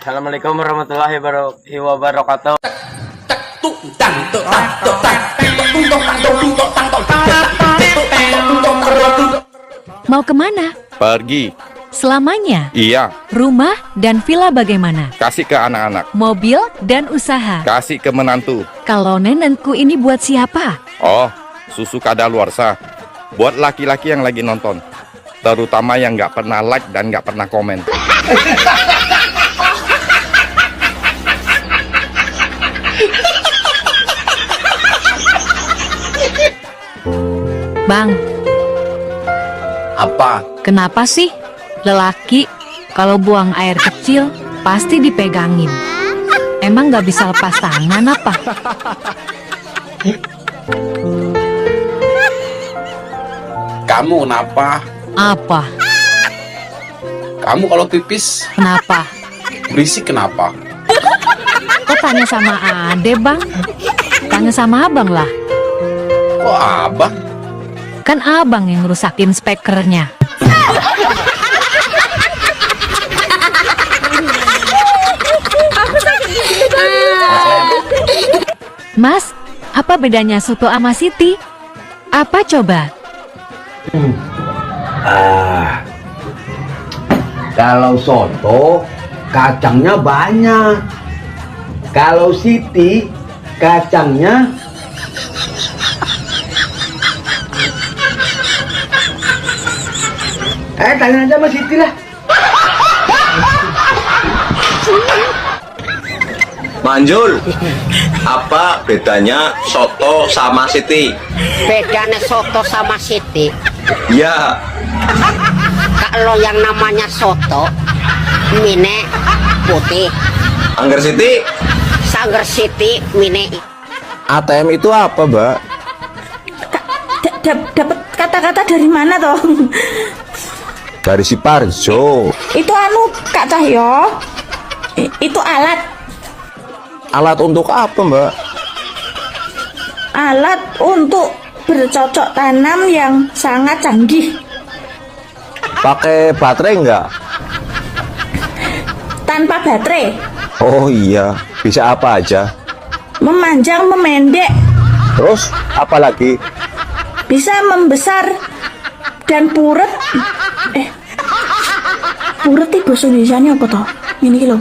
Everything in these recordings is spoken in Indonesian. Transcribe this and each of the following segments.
Assalamualaikum warahmatullahi wabarakatuh. Mau kemana? Pergi. Selamanya? Iya. Rumah dan villa bagaimana? Kasih ke anak-anak. Mobil dan usaha? Kasih ke menantu. Kalau nenekku ini buat siapa? Oh, susu kadaluarsa. Buat laki-laki yang lagi nonton. Terutama yang nggak pernah like dan nggak pernah komen. Bang, Apa? kenapa sih lelaki kalau buang air kecil pasti dipegangin? Emang nggak bisa lepas tangan apa? Kamu kenapa? Apa? Kamu kalau pipis Kenapa? berisik kenapa? Kok tanya sama ade, Bang? Tanya sama abang lah. Kok abang? Kan abang yang ngerusakin speakernya. Mas, apa bedanya soto sama Siti? Apa coba? Kalau soto kacangnya banyak. Kalau Siti kacangnya tanya aja sama Siti lah. Manjul, apa bedanya soto sama siti? Bedanya soto sama siti, Ya, kalau yang namanya soto mine putih, angger siti. sangger siti mine ATM itu apa, Mbak? Dapat kata-kata dari mana toh? Dari si Parjo. Itu anu Kak Cahyo. Itu alat Alat untuk apa, Mbak? alat untuk bercocok tanam yang sangat canggih. Pakai baterai nggak? Tanpa baterai, Oh iya, bisa apa aja. memanjang, memendek, Terus apa lagi? bisa membesar dan puret. Puret itu bahasa Indonesianya apa toh? Ini lho.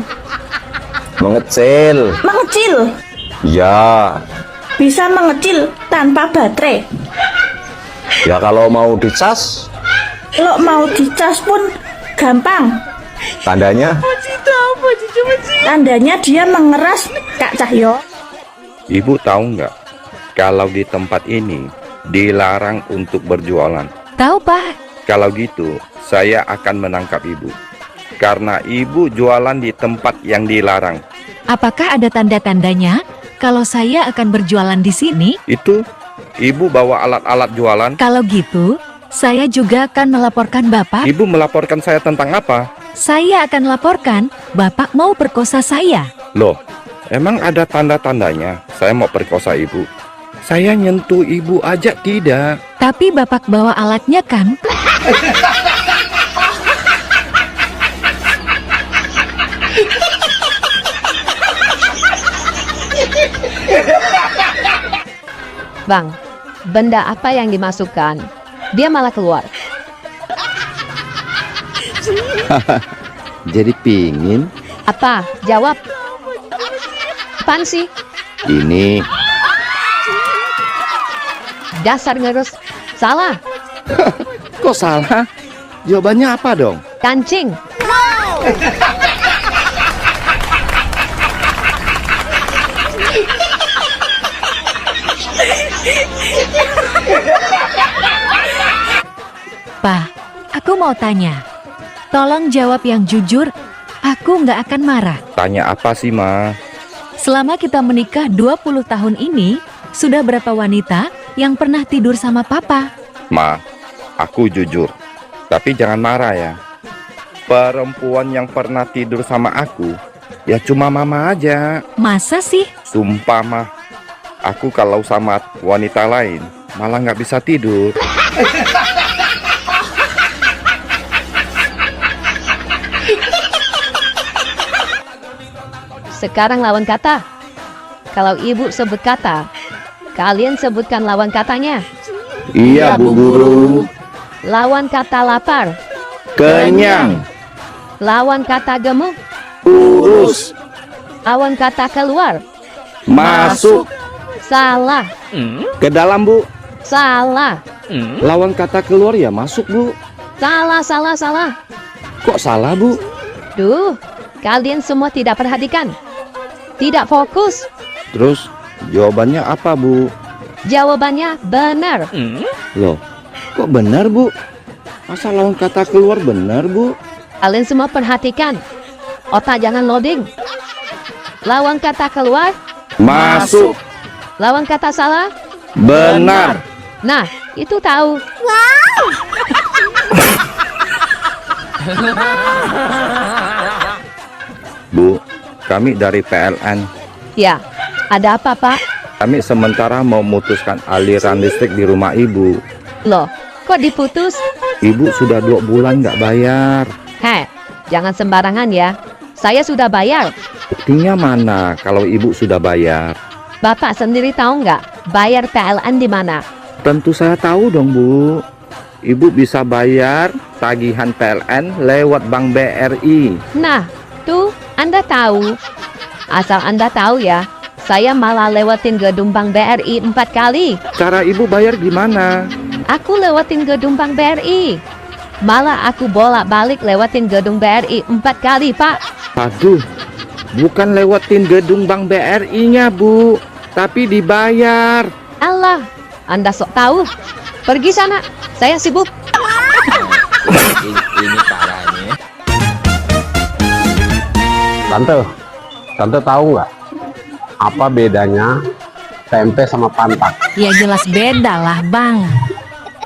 Mengecil. Mengecil, Ya, bisa mengecil tanpa baterai. ya kalau mau dicas, Lo mau dicas pun gampang. tandanya. Tandanya dia mengeras, Kak Cahyo. Ibu tahu nggak? Kalau di tempat ini dilarang untuk berjualan. Tahu, Pak? Kalau gitu, saya akan menangkap ibu. Karena ibu jualan di tempat yang dilarang. Apakah ada tanda-tandanya kalau saya akan berjualan di sini? Itu, ibu bawa alat-alat jualan. Kalau gitu, saya juga akan melaporkan Bapak. Ibu melaporkan saya tentang apa? Saya akan laporkan Bapak mau perkosa saya. Loh, emang ada tanda-tandanya saya mau perkosa ibu? Saya nyentuh ibu aja tidak. Tapi Bapak bawa alatnya kan? Bang, benda apa yang dimasukkan? Dia malah keluar. Jadi pingin Apa? Jawab. Apaan sih? ini. Dasar ngerus. Salah. Kok salah? Jawabannya apa dong? Kancing. Pak, aku mau tanya. Tolong jawab yang jujur, aku nggak akan marah. Tanya apa sih, Ma? Selama kita menikah 20 tahun ini, sudah berapa wanita yang pernah tidur sama Papa? Ma, aku jujur. Tapi jangan marah ya. Perempuan yang pernah tidur sama aku, ya cuma Mama aja. Masa sih? Sumpah, Ma. Aku kalau sama wanita lain, malah nggak bisa tidur. Sekarang lawan kata. Kalau ibu sebut kata, kalian sebutkan lawan katanya. Iya, Bu Guru. Lawan kata lapar, Kenyang. lawan kata gemuk, Urus. lawan kata keluar. Masuk. Salah, Ke dalam, Bu. salah, Lawan kata keluar ya masuk, Bu. salah, salah, salah. Kok salah, Bu? Duh, kalian semua tidak perhatikan. Tidak fokus. Terus jawabannya apa, Bu? Jawabannya benar. Loh, kok benar, Bu? Masa lawan kata keluar benar, Bu? Kalian semua perhatikan. Otak jangan loading. Lawan kata keluar, Masuk. lawan kata salah. Benar. Nah, itu tahu. Bu, kami dari PLN. Ya, ada apa, Pak? Kami sementara mau memutuskan aliran listrik di rumah Ibu. Loh, kok diputus? Ibu sudah 2 bulan nggak bayar. Heh, jangan sembarangan ya. Saya sudah bayar. Buktinya mana kalau Ibu sudah bayar? Bapak sendiri tahu nggak bayar PLN di mana? Tentu saya tahu dong, Bu. Ibu bisa bayar tagihan PLN lewat Bank BRI. Nah, tuh Anda tahu. Asal Anda tahu ya, saya malah lewatin gedung Bank BRI 4 kali. Cara Ibu bayar gimana? Aku lewatin gedung Bank BRI. Malah aku bolak-balik lewatin gedung BRI 4 kali, Pak. Aduh, bukan lewatin gedung Bank BRI-nya, Bu, tapi dibayar. Allah, Anda sok tahu. Pergi sana, saya sibuk. Ini parahnya. Tante tahu nggak apa bedanya tempe sama pantat? Ya jelas beda lah, Bang.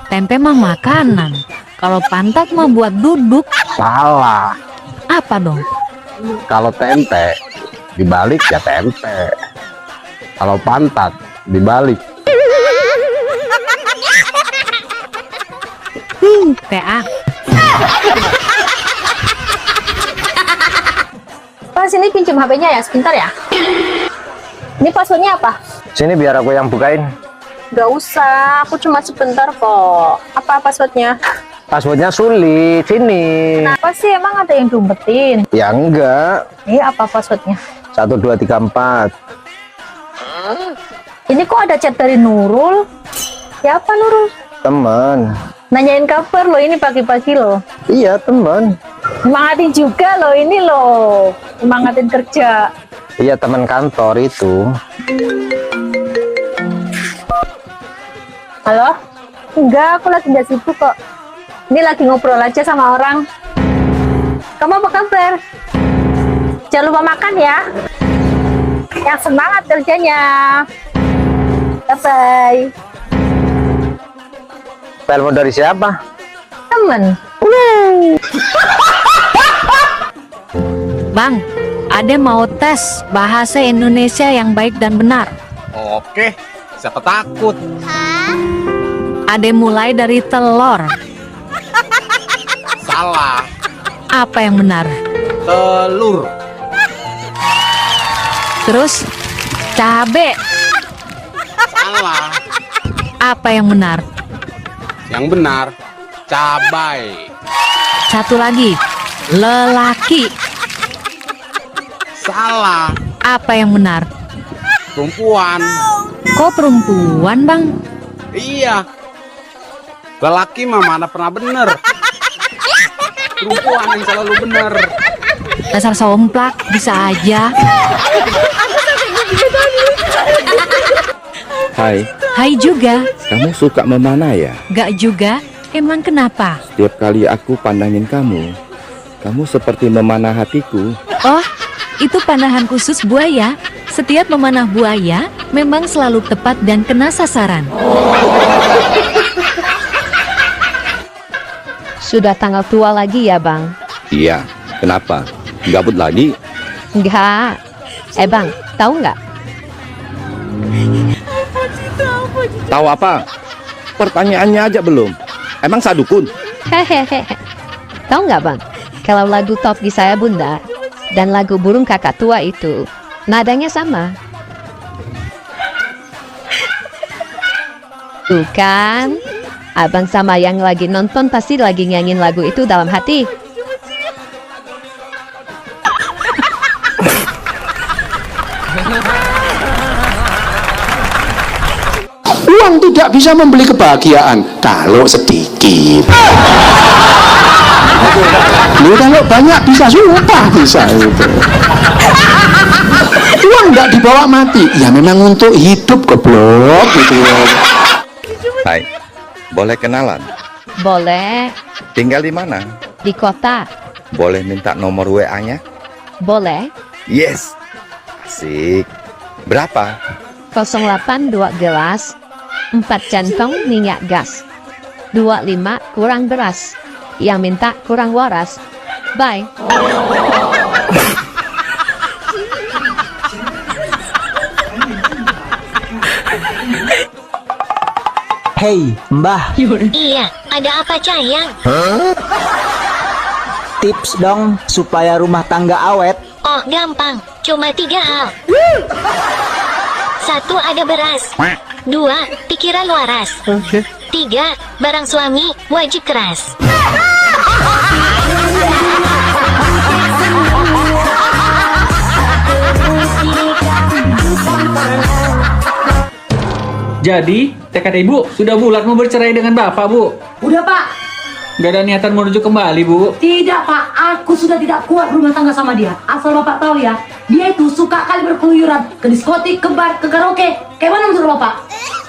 Tempe mah makanan. Kalau pantat mah buat duduk. Salah. Apa dong? Kalau tempe dibalik ya tempe. Kalau pantat dibalik. PA. Pak, sini pinjam HP-nya ya, sebentar ya. Ini passwordnya apa? Sini biar aku yang bukain. Gak usah, aku cuma sebentar kok. Apa passwordnya? Passwordnya sulit. Sini. Apa sih, emang ada yang diumpetin? Ya enggak. Ini apa passwordnya? 1, 2, 3, 4. Ini kok ada chat dari Nurul? Siapa Nurul? Teman. Nanyain kabar loh, ini pagi-pagi loh. Iya teman. Semangatin juga loh, ini loh. Semangatin kerja. Iya teman kantor itu. Halo? Enggak, aku lagi nggak sibuk kok. Ini lagi ngobrol aja sama orang. Kamu apa kabar? Jangan lupa makan ya. Yang semangat kerjanya. Bye-bye. Telepon dari siapa? Temen. Bang, Ade mau tes bahasa Indonesia yang baik dan benar. Oke, siapa takut? Ade mulai dari telur. Salah. Apa yang benar? Telur. Terus cabe. Salah. Apa yang benar? Yang benar, cabai. Satu lagi. Lelaki. Salah. Apa yang benar? Perempuan. Kok perempuan, Bang? Iya. Lelaki mah mana pernah bener. Perempuan yang selalu bener. Dasar somplak, bisa aja. Hai, Hai juga. kamu suka memanah ya? Gak juga. Emang kenapa? Setiap kali aku pandangin kamu seperti memanah hatiku. Oh, itu panahan khusus buaya. Setiap memanah buaya memang selalu tepat dan kena sasaran. Sudah tanggal tua lagi ya, Bang? Iya, kenapa? Gabut lagi? Enggak. Bang, tahu nggak? Tahu apa? Pertanyaannya aja belum. Emang sadukun? Hehehe. Tahu nggak, Bang? Kalau lagu Top Gi Saya Bunda dan lagu Burung Kakak Tua itu Nadanya sama. Tuh kan, abang sama yang lagi nonton pasti lagi nyanyiin lagu itu dalam hati. Uang tidak bisa membeli kebahagiaan kalau sedikit. Lu kalau banyak bisa sumpah bisa itu. Uang tidak dibawa mati, ya memang untuk hidup goblok gitu. Hai, boleh kenalan? Boleh. Tinggal di mana? Di kota. Boleh minta nomor WA-nya? Boleh. Yes. Asik. Berapa? 08 2 gelas, 4 centong minyak gas, 25 kurang beras, yang minta kurang waras. Bye. Hei, Mbah. Iya, ada apa Cayang? Tips dong supaya rumah tangga awet. Oh, gampang. Cuma 3 hal. 1. Ada beras. 2. Pikiran waras. 3. Barang suami wajib keras. Jadi, tekad ibu sudah bulat mau bercerai dengan bapak, Bu? Udah, Pak. Gak ada niatan mau rujuk kembali, Bu? Tidak, Pak. Aku sudah tidak kuat rumah tangga sama dia. Asal Bapak tahu ya, dia itu suka kali berkeluyuran ke diskotik, ke bar, ke karaoke. Kayak mana menurut Bapak?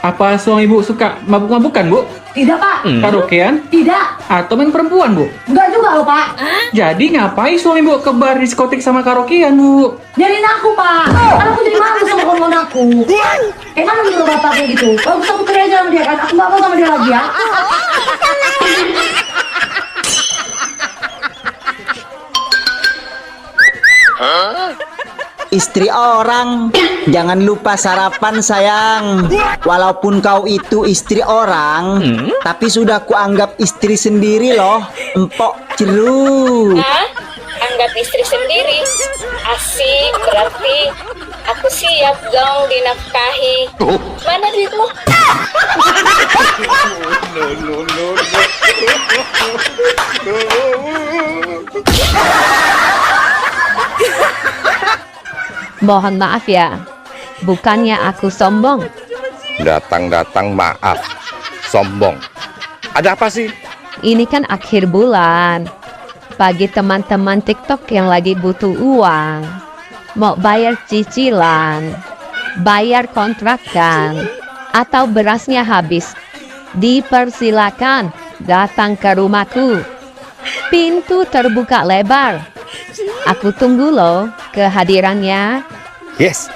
Apa suami ibu suka mabuk-mabukan, Bu? Tidak, Pak. Karaokean? Tidak. Atau main perempuan, Bu? Enggak juga loh, Pak. Jadi ngapain suami ibu ke bar, diskotik, sama karaokean, Bu? Nyariin aku, Pak. Kan aku jadi malu sama kawan aku. Kayak mana menurut Bapak kayak gitu? Bagus aku cerai aja sama dia kan. Aku gak mau sama dia lagi ya. Istri orang, jangan lupa sarapan sayang. Walaupun kau itu istri orang, tapi sudah kuanggap istri sendiri loh. Empok jeruk. Anggap istri sendiri. Asik, berarti aku siap dong dinafkahi. Mana duitmu? Mohon maaf ya, bukannya aku sombong. Datang-datang maaf. Sombong. Ada apa sih? Ini kan akhir bulan. Bagi teman-teman TikTok yang lagi butuh uang, mau bayar cicilan, bayar kontrakan, atau berasnya habis, dipersilakan datang ke rumahku. Pintu terbuka lebar. Aku tunggu loh kehadirannya. Yes,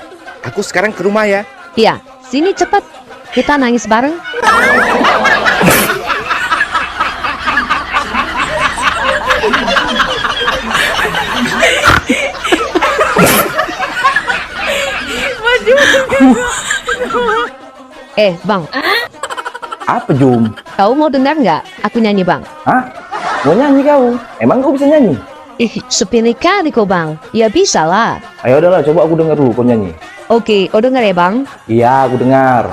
aku sekarang ke rumah ya. Ya, sini cepat. Kita nangis bareng. Bang. Apa, Jum? Kau mau dengar nggak aku nyanyi, Bang? Hah? Mau nyanyi kau? Emang kau bisa nyanyi? Sepele kali kau, Bang. Ya bisa lah. Ayo udahlah, coba aku dengar dulu kau nyanyi. Oke, kau dengar ya, Bang? Iya, aku dengar.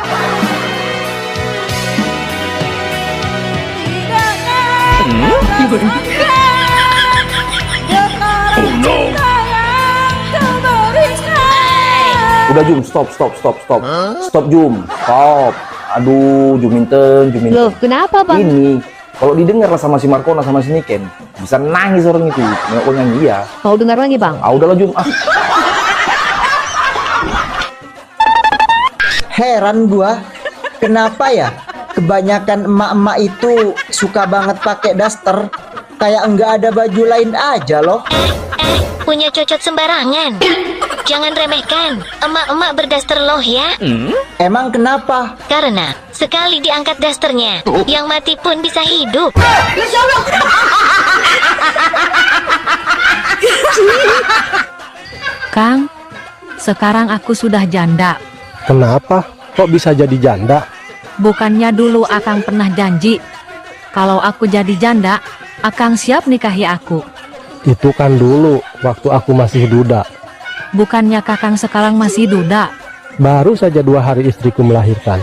Udah Jum, stop. Stop Jum, stop. Aduh, Juminten. Loh, kenapa Bang? Ini, kalau didengar sama si Markona sama si Niken, bisa nangis orang itu. Nggak kau nyanyi ya. Mau dengar lagi Bang? Udahlah Jum. Heran gua, kenapa ya kebanyakan emak-emak itu suka banget pakai daster, kayak enggak ada baju lain aja loh. Punya cocot sembarangan. Jangan remehkan, emak-emak berdaster loh ya. Emang kenapa? Karena sekali diangkat dasternya, yang mati pun bisa hidup. Kang, sekarang aku sudah janda. Kenapa? Kok bisa jadi janda? Bukannya dulu Akang pernah janji, kalau aku jadi janda, Akang siap nikahi aku. Itu kan dulu, waktu aku masih duda. Bukannya kakang sekarang masih duda? Baru saja 2 hari istriku melahirkan.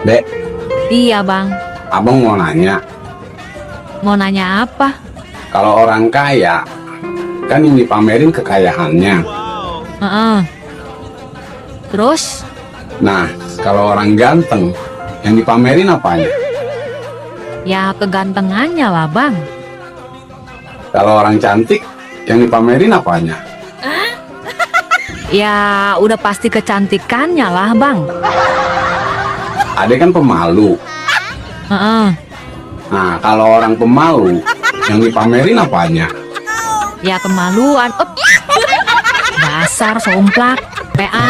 Dek, Iya bang, abang mau nanya, mau nanya apa? kalau orang kaya, kan yang dipamerin kekayaannya. Heeh. Terus? Nah, kalau orang ganteng, yang dipamerin apanya? Ya kegantengannya lah bang. Kalau orang cantik, yang dipamerin apanya? Ya udah pasti kecantikannya lah bang. Adek kan pemalu. Heeh. Nah, kalau orang pemalu, yang dipamerin apanya? Ya kemaluan. Dasar somplak. PA.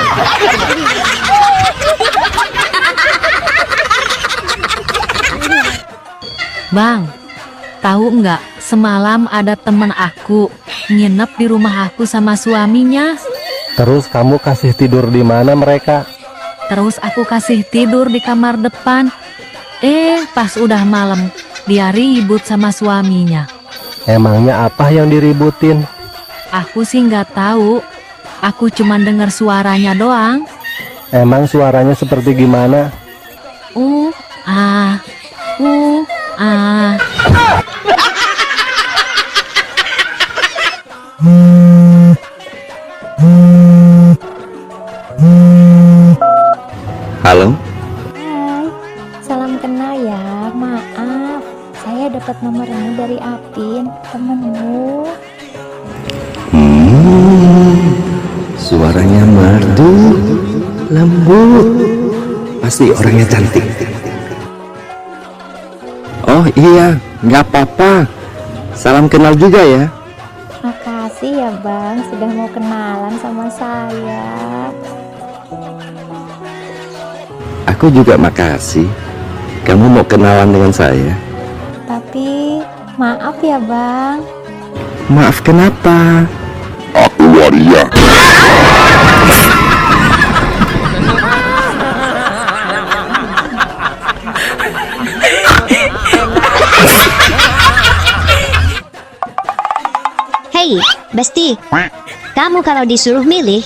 Bang, tahu nggak? Semalam ada teman aku nginep di rumah aku sama suaminya. Terus kamu kasih tidur di mana mereka? Terus aku kasih tidur di kamar depan. Pas udah malam, dia ribut sama suaminya. Emangnya apa yang diributin? Aku sih nggak tahu. Aku cuma dengar suaranya doang. Emang suaranya seperti gimana? Ah. Halo? Hai, salam kenal ya. Maaf, saya dapat nomormu dari Apin, temenmu. Suaranya merdu, lembut. Pasti orangnya cantik. Oh iya, nggak apa-apa. Salam kenal juga ya. Makasih ya Bang, sudah mau kenalan sama saya. Aku juga makasih. Kamu mau kenalan dengan saya? Tapi maaf ya Bang. Maaf kenapa? Aku waria. Hei, Besti, kamu kalau disuruh milih,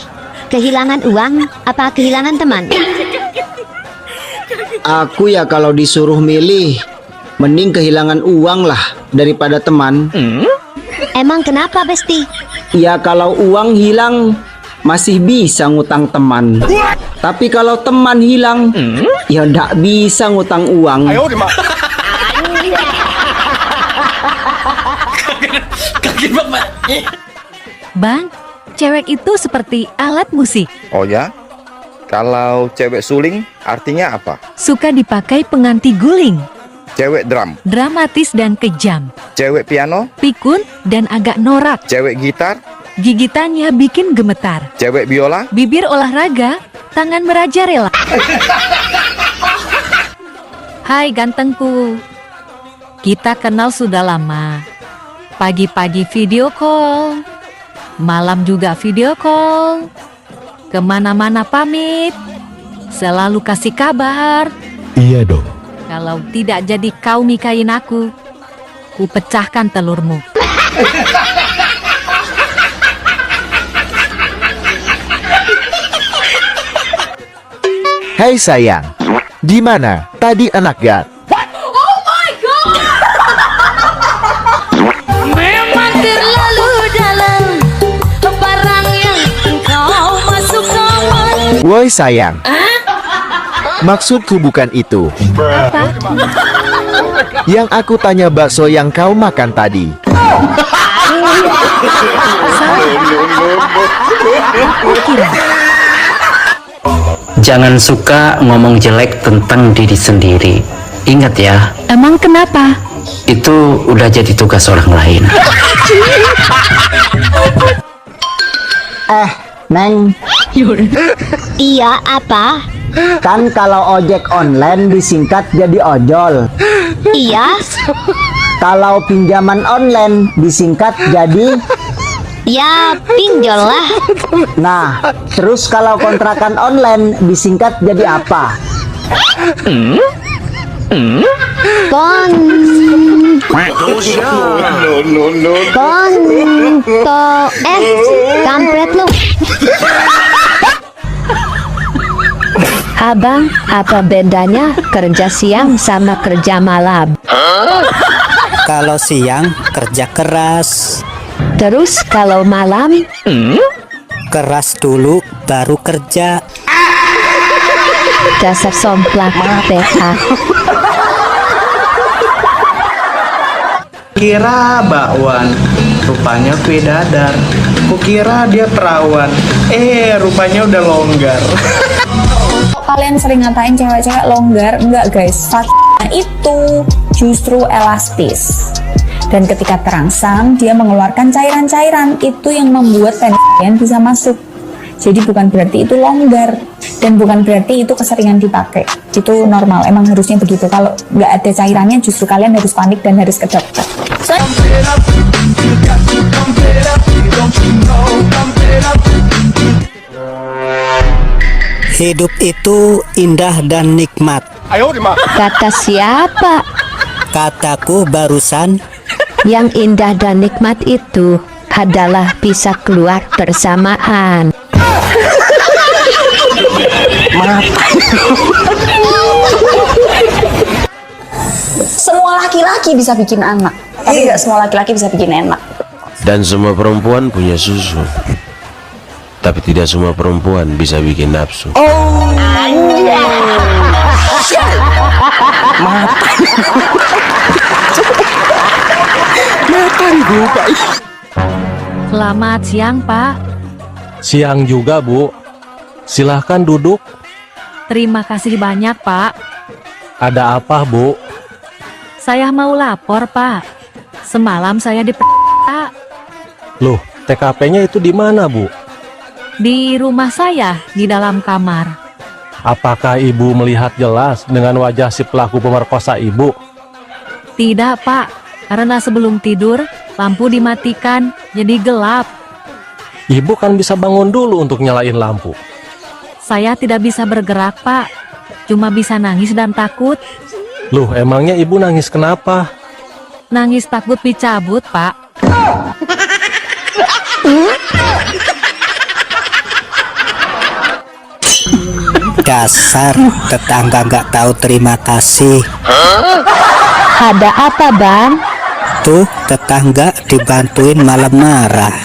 kehilangan uang apa kehilangan teman? Aku ya kalau disuruh milih, mending kehilangan uang lah daripada teman. Emang kenapa, Besti? Ya kalau uang hilang, masih bisa ngutang teman. Tapi kalau teman hilang, ya ndak bisa ngutang uang. Bang, cewek itu seperti alat musik. Oh ya? Kalau cewek suling artinya apa? Suka dipakai penganti guling. Cewek drum, Dramatis dan kejam. cewek piano, Pikun dan agak norak. cewek gitar, Gigitannya bikin gemetar. cewek biola, Bibir olahraga, tangan merajalela. Hai gantengku. Kita kenal sudah lama. Pagi-pagi video call. Malam juga video call. Kemana-mana pamit. Selalu kasih kabar. Iya dong. Kalau tidak jadi kau nikahin aku, ku pecahkan telurmu. Hei sayang, di mana tadi anak gat? Oh my god! Memang terlalu dalam barang yang kau masukkan. Woi sayang, maksudku bukan itu. Apa? Yang aku tanya bakso yang kau makan tadi. Jangan suka ngomong jelek tentang diri sendiri. Ingat ya, Emang kenapa? itu udah jadi tugas orang lain. Neng. Iya, apa? Kan kalau ojek online disingkat jadi ojol. Iya. Kalau pinjaman online disingkat jadi ya pinjol lah. Nah, terus kalau kontrakan online disingkat jadi apa? Kontol. Kampret lu. Abang, apa bedanya kerja siang sama kerja malam? Kalau siang kerja keras, Terus kalau malam? keras dulu baru kerja. Dasar somplak PH. Kira bakwan, rupanya kue dadar. Kukira dia perawan, rupanya udah longgar. Kalian sering ngatain cewek-cewek longgar, enggak guys, faktanya itu justru elastis. Dan ketika terangsang, dia mengeluarkan cairan-cairan, itu yang membuat penis kalian bisa masuk. Jadi bukan berarti itu longgar, dan bukan berarti itu keseringan dipakai. Itu normal, emang harusnya begitu. Kalau nggak ada cairannya, justru kalian harus panik dan harus ke dokter. Hidup itu indah dan nikmat. Kata siapa? Kataku barusan. Yang indah dan nikmat itu adalah bisa keluar bersamaan. Semua laki-laki bisa bikin anak, tapi nggak semua laki-laki bisa bikin enak. Dan semua perempuan punya susu. Tapi tidak semua perempuan bisa bikin nafsu. Selamat siang, Pak. Siang juga, Bu. Silahkan duduk. Terima kasih banyak, Pak. Ada apa, Bu? Saya mau lapor, Pak. Semalam saya Loh, TKP-nya itu di mana, Bu? di rumah saya, di dalam kamar. Apakah Ibu melihat jelas dengan wajah si pelaku pemerkosa Ibu? Tidak, Pak. Karena sebelum tidur, lampu dimatikan, jadi gelap. Ibu kan bisa bangun dulu untuk nyalain lampu. Saya tidak bisa bergerak, Pak. Cuma bisa nangis dan takut. Loh, emangnya Ibu nangis kenapa? Nangis takut dicabut, Pak. Dasar tetangga nggak tahu terima kasih. Ada apa, Bang? Tuh tetangga dibantuin malah marah.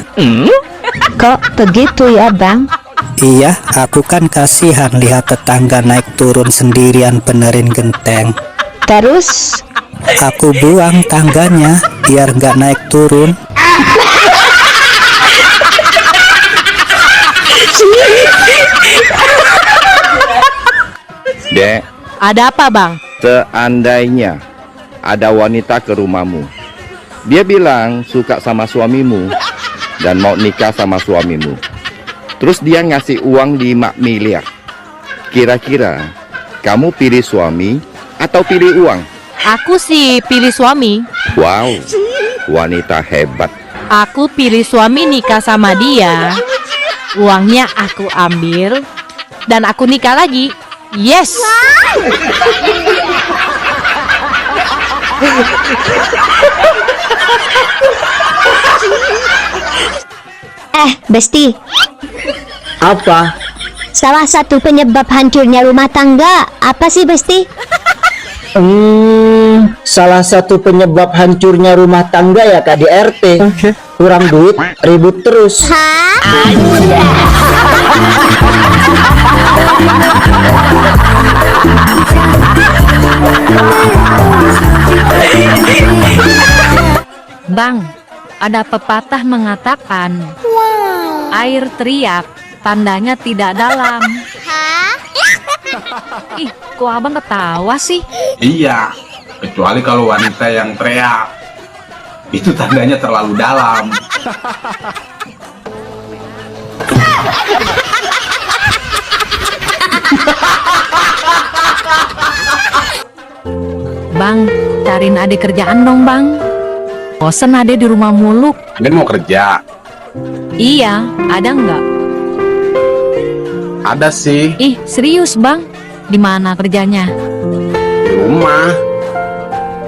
Kok begitu ya, Bang? Iya, aku kan kasihan lihat tetangga naik turun sendirian benerin genteng. Terus? Aku buang tangganya biar nggak naik turun. Dek, Ada apa, Bang? seandainya ada wanita ke rumahmu, dia bilang suka sama suamimu dan mau nikah sama suamimu, terus dia ngasih uang 5 miliar. Kira-kira kamu pilih suami atau pilih uang? Aku sih pilih suami. Wow, wanita hebat. Aku pilih suami nikah sama dia. Uangnya aku ambil dan aku nikah lagi. Yes. Besti. Apa? Salah satu penyebab hancurnya rumah tangga apa sih, Besti? Salah satu penyebab hancurnya rumah tangga ya Kak di RT. Kurang duit, ribut terus. Bang, ada pepatah mengatakan, air teriak, tandanya tidak dalam. Ih, kok abang ketawa sih? Iya, kecuali kalau wanita yang teriak. Itu tandanya terlalu dalam. Bang, cariin adik kerjaan dong, Bang. Bosen ade di rumah mulu. Ini mau kerja? Iya, ada nggak? Ada sih, Ih, serius, Bang? Di mana kerjanya? di rumah.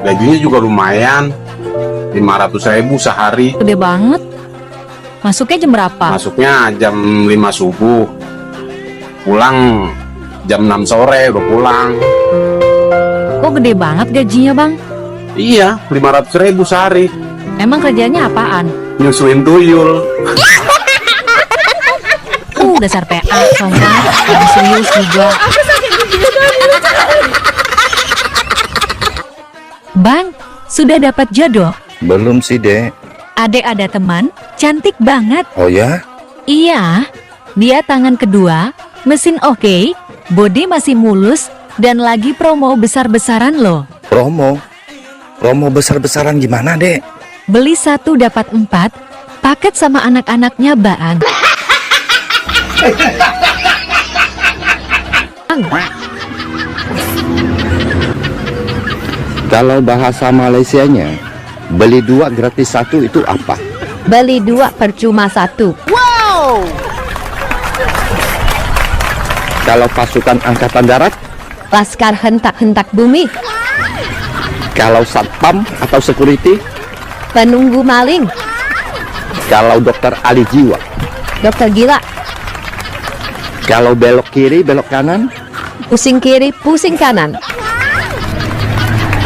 Gajinya juga lumayan. 500.000 sehari. Gede banget. Masuknya jam berapa? Masuknya jam 5 subuh. Pulang jam 6 sore udah pulang. Kok gede banget gajinya, Bang? Iya, 500.000 sehari. Emang kerjanya apaan? Nyusuin tuyul. Dasar PA, sombong, serius juga. Bang, sudah dapat jodoh? Belum sih, Dek. Adek ada teman, cantik banget. Oh ya? Iya, dia tangan kedua, mesin oke, body masih mulus, dan lagi promo besar-besaran loh. Promo? Promo besar-besaran gimana, Dek? Beli 1 dapat 4, paket sama anak-anaknya Bang. Kalau bahasa Malaysianya, beli 2 gratis 1 itu apa? Beli 2 percuma 1. Wow! Kalau pasukan angkatan darat? Laskar hentak-hentak bumi. Kalau satpam atau security? Penunggu maling. Kalau dokter ahli jiwa? Dokter gila. Kalau belok kiri, belok kanan? Pusing kiri, pusing kanan.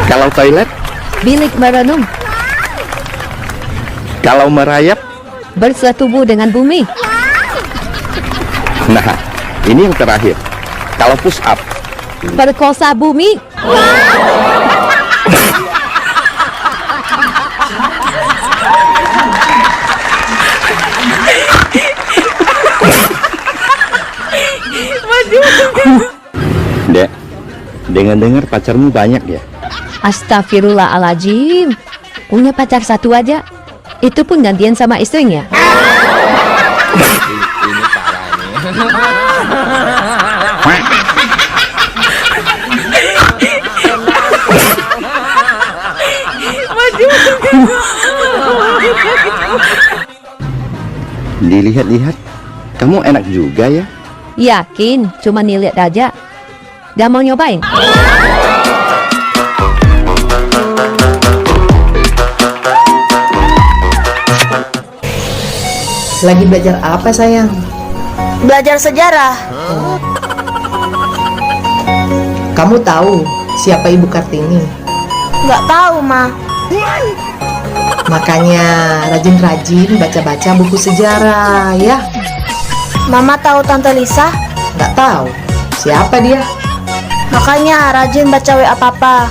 Kalau toilet? Bilik merenung. Kalau merayap? Bersetubuh dengan bumi. Nah, ini yang terakhir. Kalau push up? Perkosa bumi. Dek, dengar-dengar pacarmu banyak ya? Astagfirullahaladzim. Punya pacar 1 aja. Itu pun gantian sama istrinya. Dilihat-lihat, kamu enak juga ya? Yakin, cuma nilihat aja. Gak mau nyobain? Lagi belajar apa sayang? Belajar sejarah. Kamu tahu siapa Ibu Kartini? Nggak tahu, Ma. Makanya rajin-rajin baca-baca buku sejarah ya. Mama tahu Tante Lisa? Nggak tahu. Siapa dia? Makanya rajin baca WA Papa.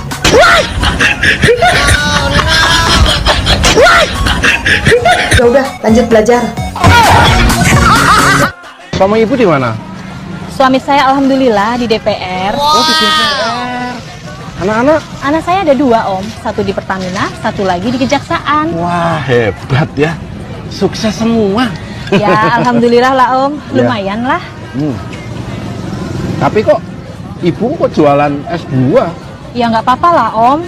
Ya udah, lanjut belajar. Suami ibu di mana? Suami saya alhamdulillah di DPR. Oh, di DPR. Anak-anak? Anak saya ada 2 Om, 1 di Pertamina, 1 lagi di Kejaksaan. Wah, hebat ya. Sukses semua. Ya, alhamdulillah lah Om, lumayan lah. Tapi kok ibu kok jualan es buah? Ya nggak apa-apa lah Om.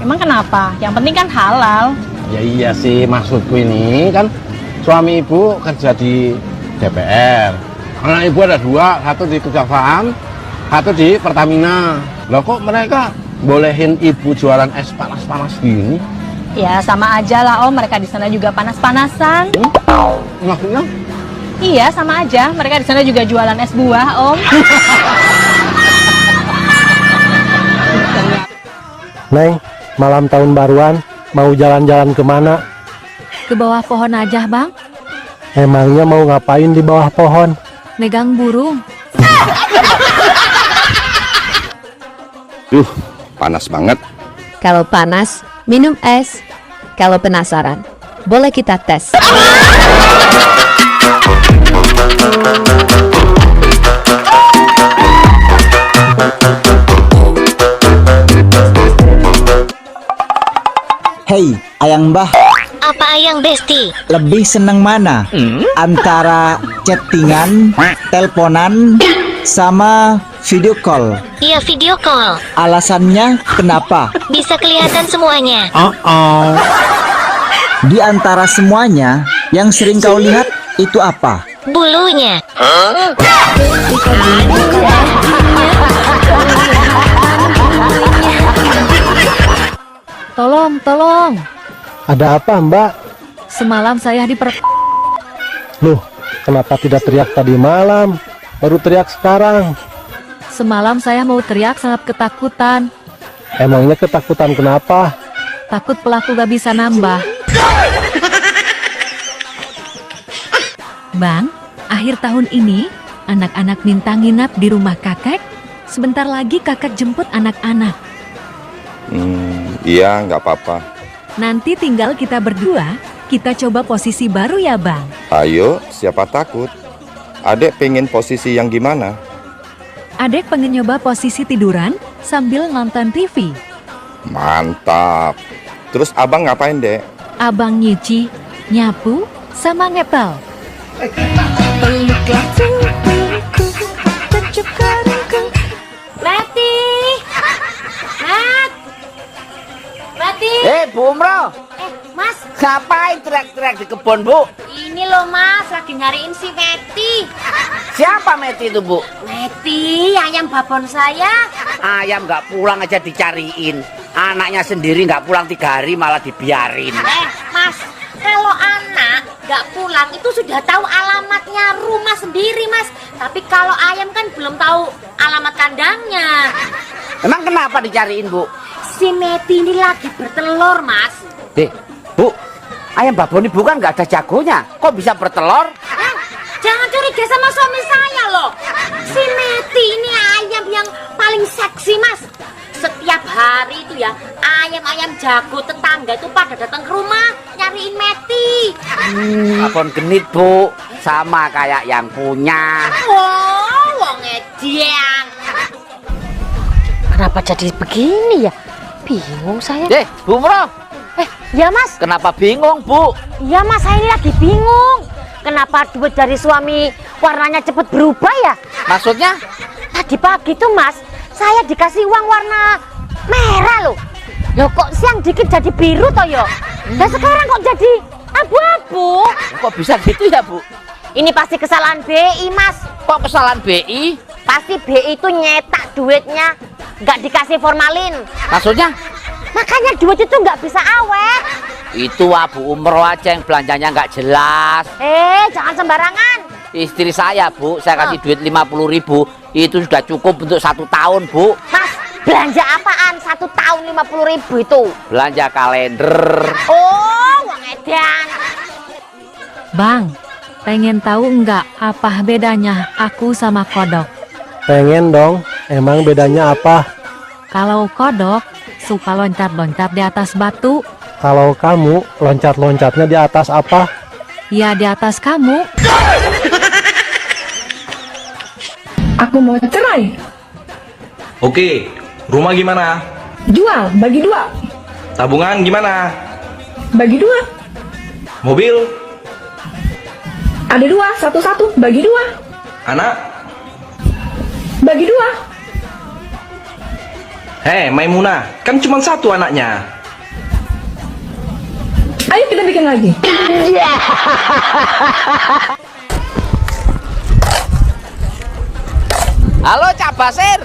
Emang kenapa? Yang penting kan halal. Ya iya sih, maksudku ini kan suami ibu kerja di DPR. Anak ibu ada 2, 1 di Kejaksaan, 1 di Pertamina. Loh kok mereka bolehin ibu jualan es panas-panas gini? Ya sama aja lah Om, mereka di sana juga panas-panasan. Maksudnya? Iya sama aja, mereka di sana juga jualan es buah Om. Neng, malam tahun baruan mau jalan-jalan kemana? Ke bawah pohon aja, Bang. Emangnya mau ngapain di bawah pohon? Megang burung. Panas banget. Kalau panas, minum es. Kalau penasaran, boleh kita tes. Hei, Ayang Mbah, Apa Ayang Besti? lebih seneng mana? Antara chattingan, teleponan, sama video call? Iya video call. Alasannya kenapa? Bisa kelihatan semuanya. Di antara semuanya, yang sering kau lihat itu apa? Bulunya. Tolong, tolong. Ada apa, Mbak? Semalam saya Loh, kenapa tidak teriak tadi malam? Baru teriak sekarang. Semalam saya mau teriak sangat ketakutan. Emangnya ketakutan kenapa? Takut pelaku gak bisa nambah. Bang, akhir tahun ini anak-anak minta nginap di rumah kakek. Sebentar lagi kakek jemput anak-anak. Iya, nggak apa-apa. Nanti tinggal kita berdua, kita coba posisi baru ya bang. Ayo, siapa takut? Adek pengen posisi yang gimana? Adek pengen nyoba posisi tiduran sambil nonton TV. Mantap. Terus abang ngapain, Dek? Abang nyuci, nyapu, sama ngepel. Mati! Mati! Bu Umroh, Mas, ngapain teriak-teriak di kebun, Bu? ini loh Mas, lagi nyariin si Meti. Siapa Meti itu, Bu? Meti, ayam babon saya. Ayam nggak pulang aja dicariin. Anaknya sendiri nggak pulang 3 hari malah dibiarin. Mas, kalau anak nggak pulang itu sudah tahu alamatnya rumah sendiri, Mas. Tapi kalau ayam kan belum tahu alamat kandangnya. Emang kenapa dicariin, Bu? Si Meti ini lagi bertelur, Mas. Bu, ayam babon ibu kan nggak ada jagonya. Kok bisa bertelur? Jangan curiga sama suami saya loh. Si Meti ini ayam yang paling seksi, Mas. Setiap hari itu ya, ayam-ayam jago tetangga itu pada datang ke rumah nyariin Meti. Babon genit, Bu. Sama kayak yang punya. Oh, wong ediang. Kenapa jadi begini ya? Bingung saya. Bu Umroh. Ya Mas. Kenapa bingung, Bu? Iya Mas, saya ini lagi bingung. Kenapa duit dari suami warnanya cepet berubah ya? Maksudnya? Tadi pagi tuh Mas, saya dikasih uang warna merah loh. Loh kok siang dikit jadi biru toh yo? Dan sekarang kok jadi abu-abu? Kok bisa gitu ya, Bu? Ini pasti kesalahan BI Mas. Kok kesalahan BI? Pasti BI itu nyetak duitnya nggak dikasih formalin. Maksudnya? Makanya duit itu nggak bisa awet. Itu Bu Umroh aja yang belanjanya nggak jelas. Jangan sembarangan. Istri saya, Bu, saya kasih duit 50.000. Itu sudah cukup untuk 1 tahun, Bu. Mas, belanja apaan 1 tahun 50.000 itu? Belanja kalender. Oh, uang edan. Bang, pengen tahu nggak apa bedanya aku sama kodok? Pengen dong. Emang bedanya apa? Kalau kodok suka loncat-loncat di atas batu. Kalau kamu loncat-loncatnya di atas apa? Ya di atas kamu. Aku mau cerai. Oke, rumah gimana? Jual, bagi 2. Tabungan gimana? Bagi 2. Mobil? Ada 2, satu-satu, bagi 2. Anak? Bagi 2. Hei, Maimunah, kan cuma 1 anaknya. Ayo kita bikin lagi. Halo, Cak Basir.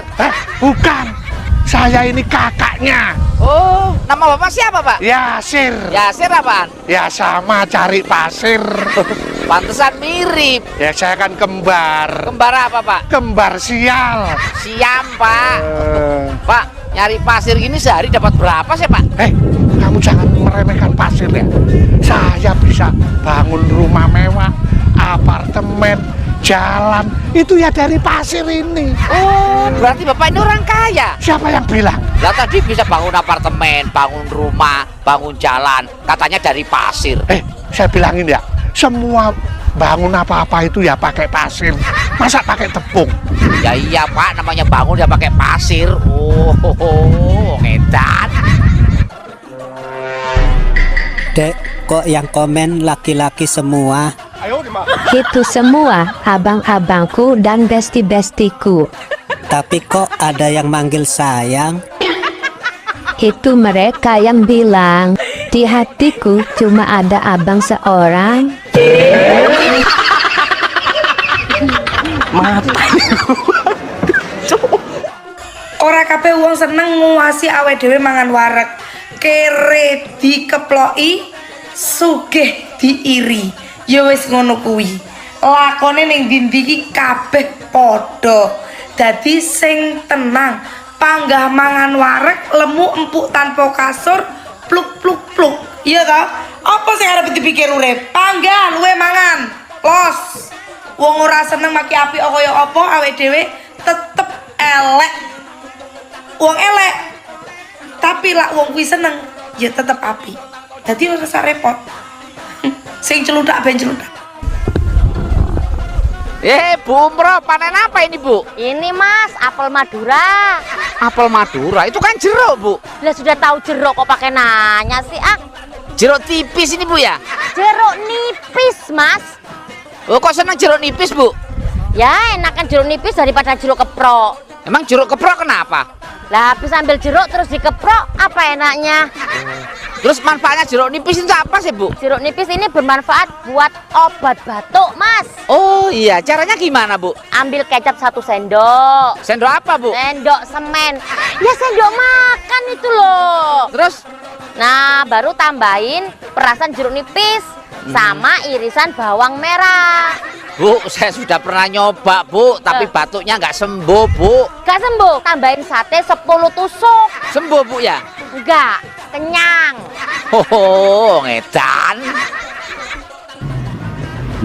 Bukan, saya ini kakaknya. Oh, nama Bapak siapa, Pak? Yasir. Yasir apaan? Ya sama cari pasir. Pantesan mirip. Ya saya kan kembar. Kembar apa, Pak? Kembar sial. Siam, Pak. Pak, nyari pasir gini sehari dapat berapa sih, Pak? Kamu jangan meremehkan pasir ya. Saya bisa bangun rumah mewah, apartemen, jalan, itu ya dari pasir ini. Oh, berarti Bapak ini orang kaya. Siapa yang bilang? Lah tadi bisa bangun apartemen, bangun rumah, bangun jalan, katanya dari pasir. Saya bilangin ya, semua bangun apa-apa itu ya pakai pasir. Masa pakai tepung? Ya iya, Pak, namanya bangun ya pakai pasir. Oh, ngedan. Dek, kok yang komen laki-laki semua? Itu semua abang-abangku dan besti-bestiku. Tapi kok ada yang manggil sayang? Itu mereka yang bilang, di hatiku cuma ada abang seorang. Ora kabeh wong seneng nguasi awake dhewe mangan wareg. Kere dikeploki sugih diiri. Ya wis ngono kuwi. Lakone ning ndi iki kabeh padha. Dadi sing tenang, panggah mangan wareg, lemu empuk tanpa kasur, pluk pluk pluk. Iya ta? Apa sing arep dipikir urip? Panggah luwe mangan. Los. Wong ora seneng maki apik kaya apa awake dhewe tetep elek. Wong elek. Tapi lak wong kuwi seneng, ya tetep apik. Dadi ora usah repot. Sing celudak ben celudak. Bu Umroh, panen apa ini Bu? Ini Mas, apel Madura. Apel Madura, itu kan jeruk Bu. Lah sudah tahu jeruk kok pakai nanya sih Jeruk tipis ini Bu ya? Jeruk nipis Mas. Oh kok seneng jeruk nipis Bu? Ya enakan jeruk nipis daripada jeruk keprok. Emang jeruk keprok kenapa? Lah habis ambil jeruk terus dikeprok, apa enaknya? Terus manfaatnya jeruk nipis itu apa sih Bu? Jeruk nipis ini bermanfaat buat obat batuk Mas. Oh iya, caranya gimana Bu? Ambil kecap 1 sendok. Sendok apa Bu? Sendok semen. Ya sendok makan itu loh. Terus? Nah baru tambahin perasan jeruk nipis sama irisan bawang merah. Bu, saya sudah pernah nyoba Bu, tapi batuknya nggak sembuh Bu. Nggak sembuh? Tambahin sate 10 tusuk. Sembuh Bu ya? Enggak, kenyang. Oh, ngedan.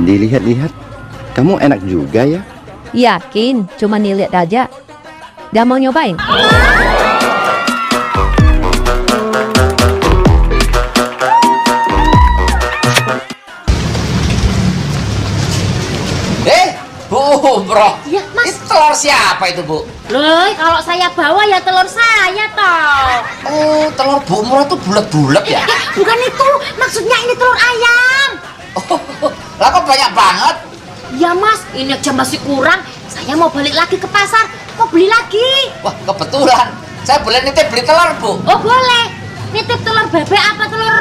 Dilihat-lihat, kamu enak juga ya? Yakin, cuma dilihat aja. Gak mau nyobain? Bu Umroh, ya, Mas. Itu telur siapa itu Bu? Loh, kalau saya bawa ya telur saya toh. Oh, telur Bu Umroh tuh bulat-bulat ya? Bukan itu, maksudnya ini telur ayam. Lah kok banyak banget? Ya Mas, ini aja masih kurang. Saya mau balik lagi ke pasar, mau beli lagi. Wah, kebetulan. Saya boleh nitip beli telur Bu? Oh boleh. Nitip telur bebek apa telur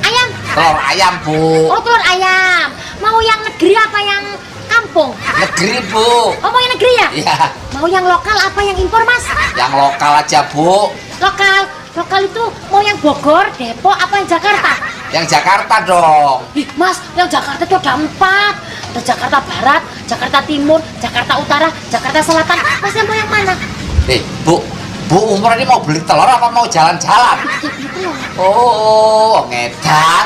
ayam? Telur ayam Bu. Oh telur ayam. Mau yang negeri apa yang kampung? Negeri Bu. Oh mau yang negeri ya? Iya. Mau yang lokal apa yang impor Mas? Yang lokal aja Bu. Lokal. Lokal itu mau yang Bogor, Depok apa yang Jakarta? Yang Jakarta dong. Ih, Mas, yang Jakarta itu ada 4. Ada Jakarta Barat, Jakarta Timur, Jakarta Utara, Jakarta Selatan. Mas yang mau yang mana? Bu Umroh ini mau beli telur apa mau jalan-jalan? Oh, ngedan.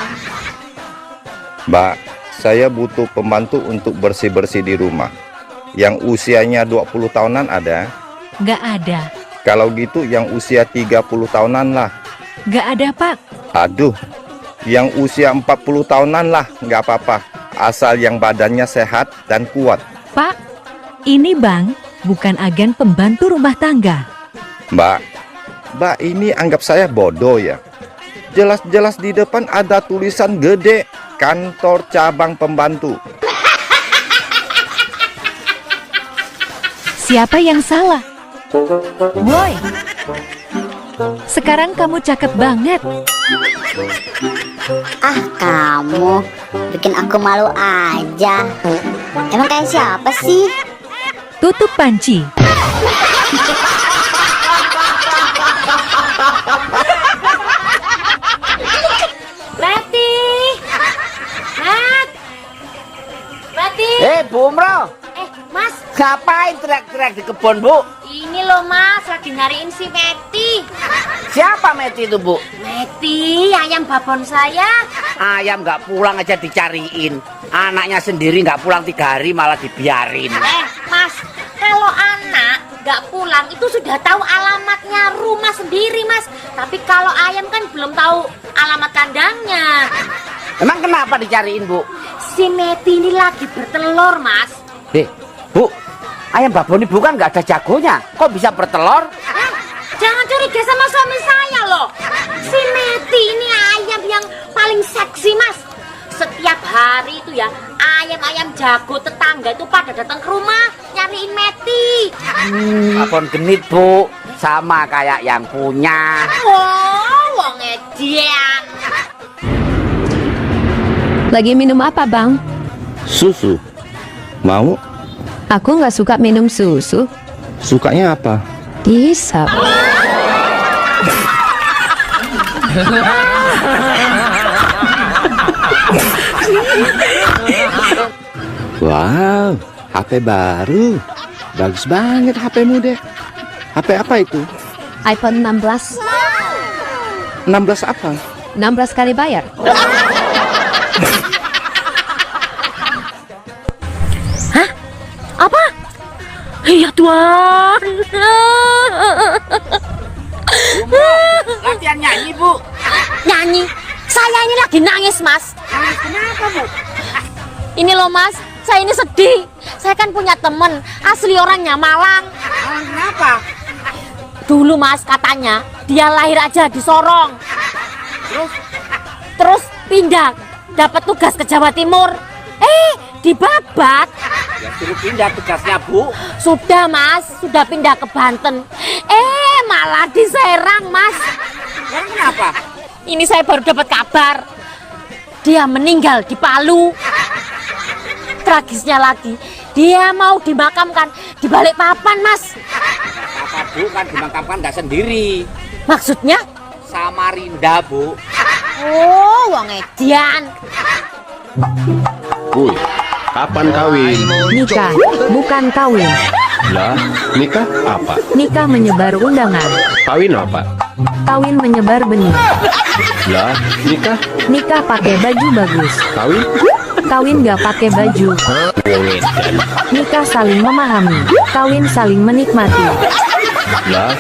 Mbak, saya butuh pembantu untuk bersih-bersih di rumah. Yang usianya 20 tahunan ada? Nggak ada. Kalau gitu yang usia 30 tahunan lah. Nggak ada Pak. Aduh, yang usia 40 tahunan lah, nggak apa-apa. Asal yang badannya sehat dan kuat. Pak, ini Bang, bukan agen pembantu rumah tangga. Mbak ini anggap saya bodoh ya? Jelas-jelas di depan ada tulisan gede, kantor cabang pembantu. Siapa yang salah? Boy, sekarang kamu cakep banget. Ah, kamu bikin aku malu aja. Emang kayak siapa sih? Tutup panci. Mati. Mati. Bu Umroh. Mas. Ngapain teriak-teriak di kebun Bu? Ini loh Mas, lagi nyariin si Meti. Siapa Meti itu Bu? Meti, ayam babon saya. Ayam nggak pulang aja dicariin. Anaknya sendiri nggak pulang 3 hari malah dibiarin. Mas, kalau anak nggak pulang itu sudah tahu alamatnya rumah sendiri Mas. Tapi kalau ayam kan belum tahu alamat kandangnya. Emang kenapa dicariin Bu? Si Meti ini lagi bertelur Mas. Bu, ayam babon ibu kan nggak ada jagonya. Kok bisa bertelur? Jangan curiga sama suami saya loh. Si Meti ini ayam yang paling seksi Mas. Setiap hari itu ya ayam-ayam jago tetangga itu pada datang ke rumah nyariin Meti. Babon genit Bu, sama kayak yang punya. Oh, wong edian. Lagi minum apa Bang? Susu. Mau? Aku nggak suka minum susu. Sukanya apa? Dihisap. Wow, HP baru. Bagus banget HP-mu, Dek. HP apa itu? iPhone 16. 16 apa? 16 kali bayar. Hah? Apa? Iya Tuhan. Latihan nyanyi, Bu. Nyanyi? Saya ini lagi nangis, Mas. Kenapa, Bu? Ini loh, Mas. Saya ini sedih. Saya kan punya temen asli orangnya Malang. Kenapa? Dulu, Mas, katanya dia lahir aja di Sorong. Terus pindah, dapat tugas ke Jawa Timur. Dibabat. Ya suruh pindah tugasnya, Bu. Sudah, Mas, sudah pindah ke Banten. Malah diserang, Mas. Yang kenapa? Ini saya baru dapat kabar. Dia meninggal di Palu. Tragisnya lagi, dia mau dimakamkan di Balikpapan, Mas. Apa, Bu? Kan dimakamkan nggak sendiri. Maksudnya? Samarinda, Bu. Oh, wong edian. Woi, kapan kawin? Nikah, bukan kawin. Lah, nikah apa? Nikah menyebar undangan. Kawin apa? Kawin menyebar benih. Lah, nikah? Nikah pakai baju bagus. Kawin? Kawin gak pakai baju. Wong edan. Nikah saling memahami. Kawin saling menikmati. Lah,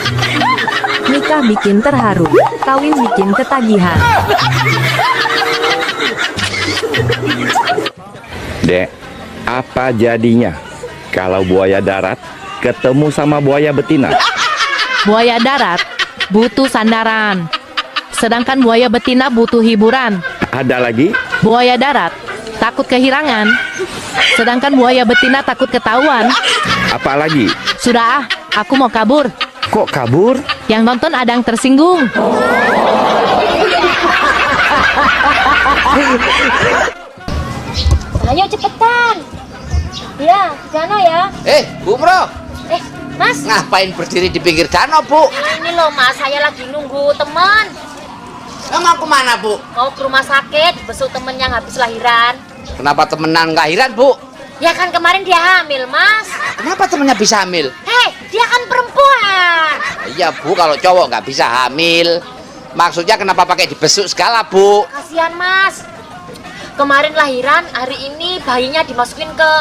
Nikah bikin terharu. Kawin bikin ketagihan. Dek, apa jadinya kalau buaya darat ketemu sama buaya betina? Buaya darat butuh sandaran. Sedangkan buaya betina butuh hiburan. Ada lagi? Buaya darat takut kehilangan. Sedangkan buaya betina takut ketahuan. Apa lagi? Sudah aku mau kabur. Kok kabur? Yang nonton ada yang tersinggung. Ayo cepetan. Ya, di sana ya. Bu Bro. Mas. Ngapain berdiri di pinggir danau, Bu? Ini loh, Mas, saya lagi nunggu teman. Mau kemana, Bu? Mau ke rumah sakit, besok temen yang habis lahiran. Kenapa temenan lahiran, Bu? Ya kan kemarin dia hamil, Mas. Kenapa temennya bisa hamil? Dia kan perempuan. Iya, Bu, kalau cowok nggak bisa hamil. Maksudnya kenapa pakai dibesuk segala, Bu? Kasihan, Mas. Kemarin lahiran, hari ini bayinya dimasukin ke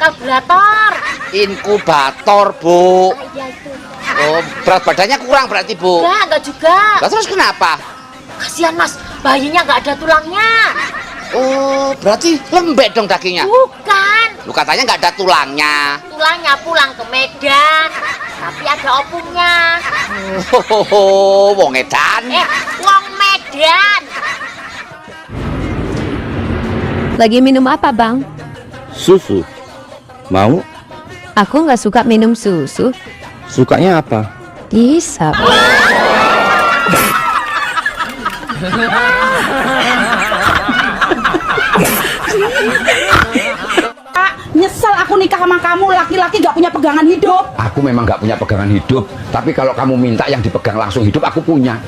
karburator. Inkubator, Bu. Iya itu. Oh, berat badannya kurang berarti, Bu? Enggak juga. Lah terus kenapa? Kasihan, Mas, bayinya nggak ada tulangnya. Oh, berarti lembek dong dagingnya? Bukan. Lu katanya nggak ada tulangnya. Tulangnya pulang ke Medan, tapi ada opungnya. Oh, wong edan. Wong Medan. Lagi minum apa, Bang? Susu. Mau? Aku nggak suka minum susu. Sukanya apa? Dihisap. Nyesel aku nikah sama kamu, laki-laki gak punya pegangan hidup. aku memang nggak punya pegangan hidup. Tapi kalau kamu minta yang dipegang langsung hidup, aku punya.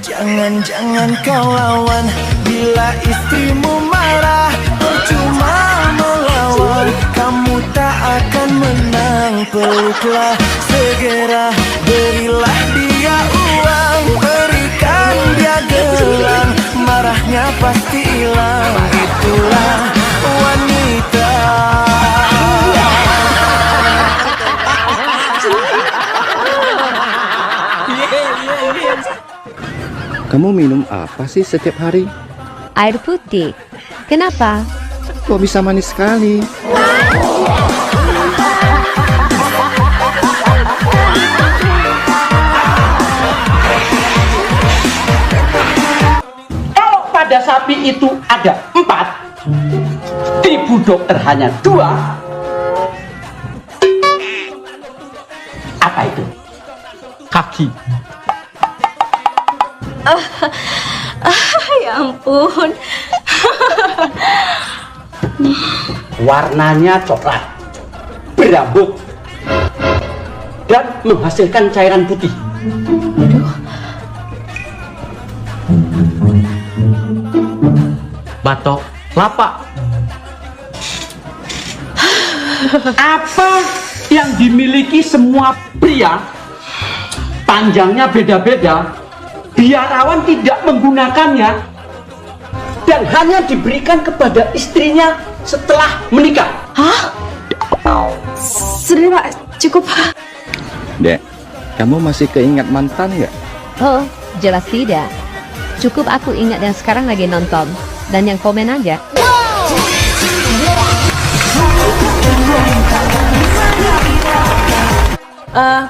Jangan-jangan kau lawan. Bila istrimu marah, percuma melawan. Kamu tak akan menang. Peluklah segera, berilah dia uang, berikan dia gelang, marahnya pasti hilang. Itulah wanita. Kamu minum apa sih setiap hari? Air putih. Kenapa? Kok bisa manis sekali? Kalau pada sapi itu ada 4, di Bu Dokter hanya 2, apa itu? Kaki. Ya ampun. Warnanya coklat, berambut, dan menghasilkan cairan putih. batok, lapak. Apa yang dimiliki semua pria, panjangnya beda-beda, biarawan tidak menggunakannya dan hanya diberikan kepada istrinya setelah menikah. Hah? Sudah Pak, cukup. Dek, kamu masih keingat mantan nggak? Oh, jelas tidak. Cukup aku ingat yang sekarang lagi nonton dan yang komen aja.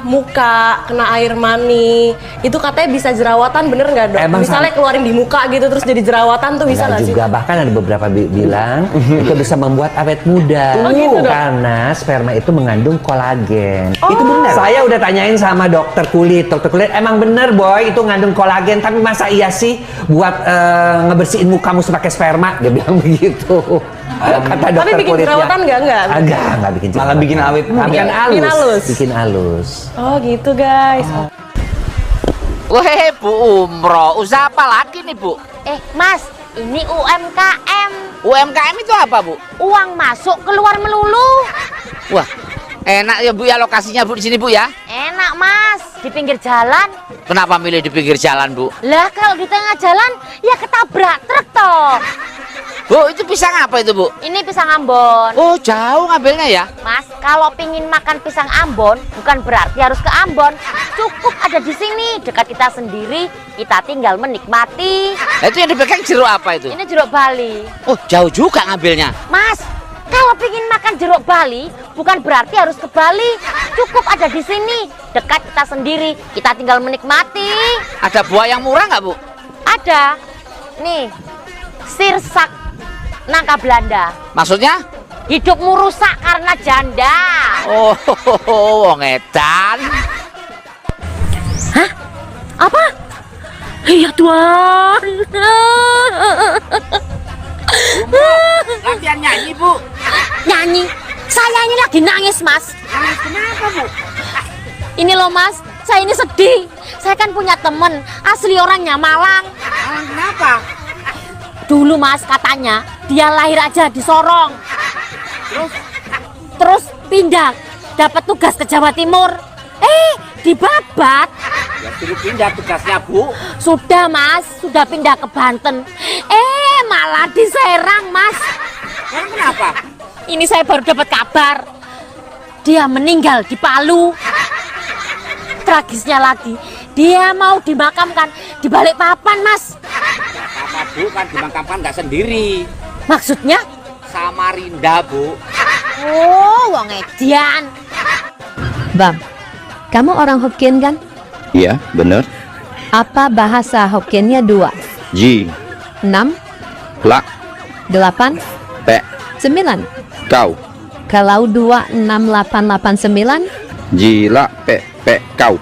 Muka kena air mani itu katanya bisa jerawatan, bener nggak dok? Emang Misalnya keluarin di muka gitu terus jadi jerawatan tuh bisa nggak sih? juga, bahkan ada beberapa bilang itu bisa membuat awet muda. Oh, gitu, Dok? Karena sperma itu mengandung kolagen. Oh. Itu benar. Saya udah tanyain sama dokter kulit emang bener boy itu ngandung kolagen, tapi masa iya sih buat ngebersihin mukamu pakai sperma, dia bilang begitu. Kata dokter Tapi bikin kulitnya. jerawatan nggak? Nggak bikin jerawatan. Malah bikin awet muda. Bikin halus. Oh gitu guys. Weh, Bu Umroh, usaha apa lagi nih, Bu? Mas, ini UMKM. UMKM itu apa, Bu? Uang masuk keluar melulu. Wah, enak ya, Bu, ya lokasinya, Bu, di sini, Bu, ya? Enak Mas, di pinggir jalan. Kenapa milih di pinggir jalan, Bu? Lah kalau di tengah jalan ya ketabrak truk toh. Bu, itu pisang apa itu, Bu? Ini pisang Ambon. Oh, jauh ngambilnya ya? Mas, kalau pingin makan pisang Ambon bukan berarti harus ke Ambon. Cukup ada di sini, dekat kita sendiri. Kita tinggal menikmati. Nah, itu yang dipegang jeruk apa itu? Ini jeruk Bali. Oh, jauh juga ngambilnya. Mas, kalau pingin makan jeruk Bali bukan berarti harus ke Bali. Cukup ada di sini, dekat kita sendiri. Kita tinggal menikmati. Ada buah yang murah nggak, Bu? Ada. Nih, sirsak nangka Belanda. Maksudnya? Hidupmu rusak karena janda. Oh, wong edan. Hah? Apa? Iya Tuhan. Latihan nyanyi, Bu. Nyanyi? Saya ini lagi nangis, Mas. Nangis kenapa, Bu? Ini loh, Mas. Saya ini sedih. Saya kan punya temen asli orangnya Malang. Malang kenapa? Dulu Mas katanya dia lahir aja di Sorong. Terus pindah, dapat tugas ke Jawa Timur. Di Babat. Ya suruh pindah tugasnya, Bu. Sudah Mas, sudah pindah ke Banten. Malah di Serang, Mas. Serang kenapa? Ini saya baru dapat kabar. Dia meninggal di Palu. Tragisnya lagi, dia mau dimakamkan di Balikpapan, Mas. Apa, Bu, kan dimakamkan nggak sendiri. Maksudnya? Samarinda, Bu. Oh, wong edian. Bang, kamu orang Hokkien kan? Iya, bener. Apa bahasa Hokkiennya 2? Ji, 6, lak, 8, pe, 9. kau. Kalau 2, 6, 8, 8, 9? Ji, lak, pe, kau.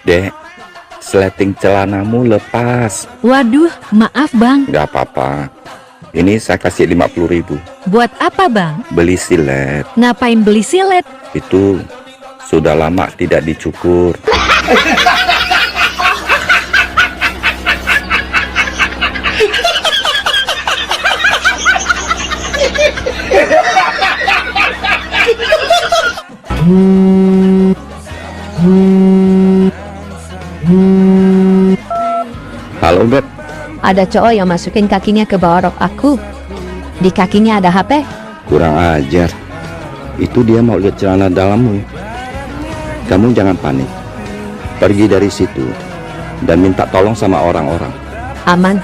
Dek, sleting celanamu lepas. Waduh, maaf Bang. Gak apa-apa. Ini saya kasih 50.000. Buat apa Bang? Beli silet. Ngapain beli silet? Itu sudah lama tidak dicukur. Halo Beb. Ada cowok yang masukin kakinya ke bawah rok aku. Di kakinya ada HP. Kurang ajar. Itu dia mau lihat celana dalammu. Kamu jangan panik. Pergi dari situ dan minta tolong sama orang-orang. Aman.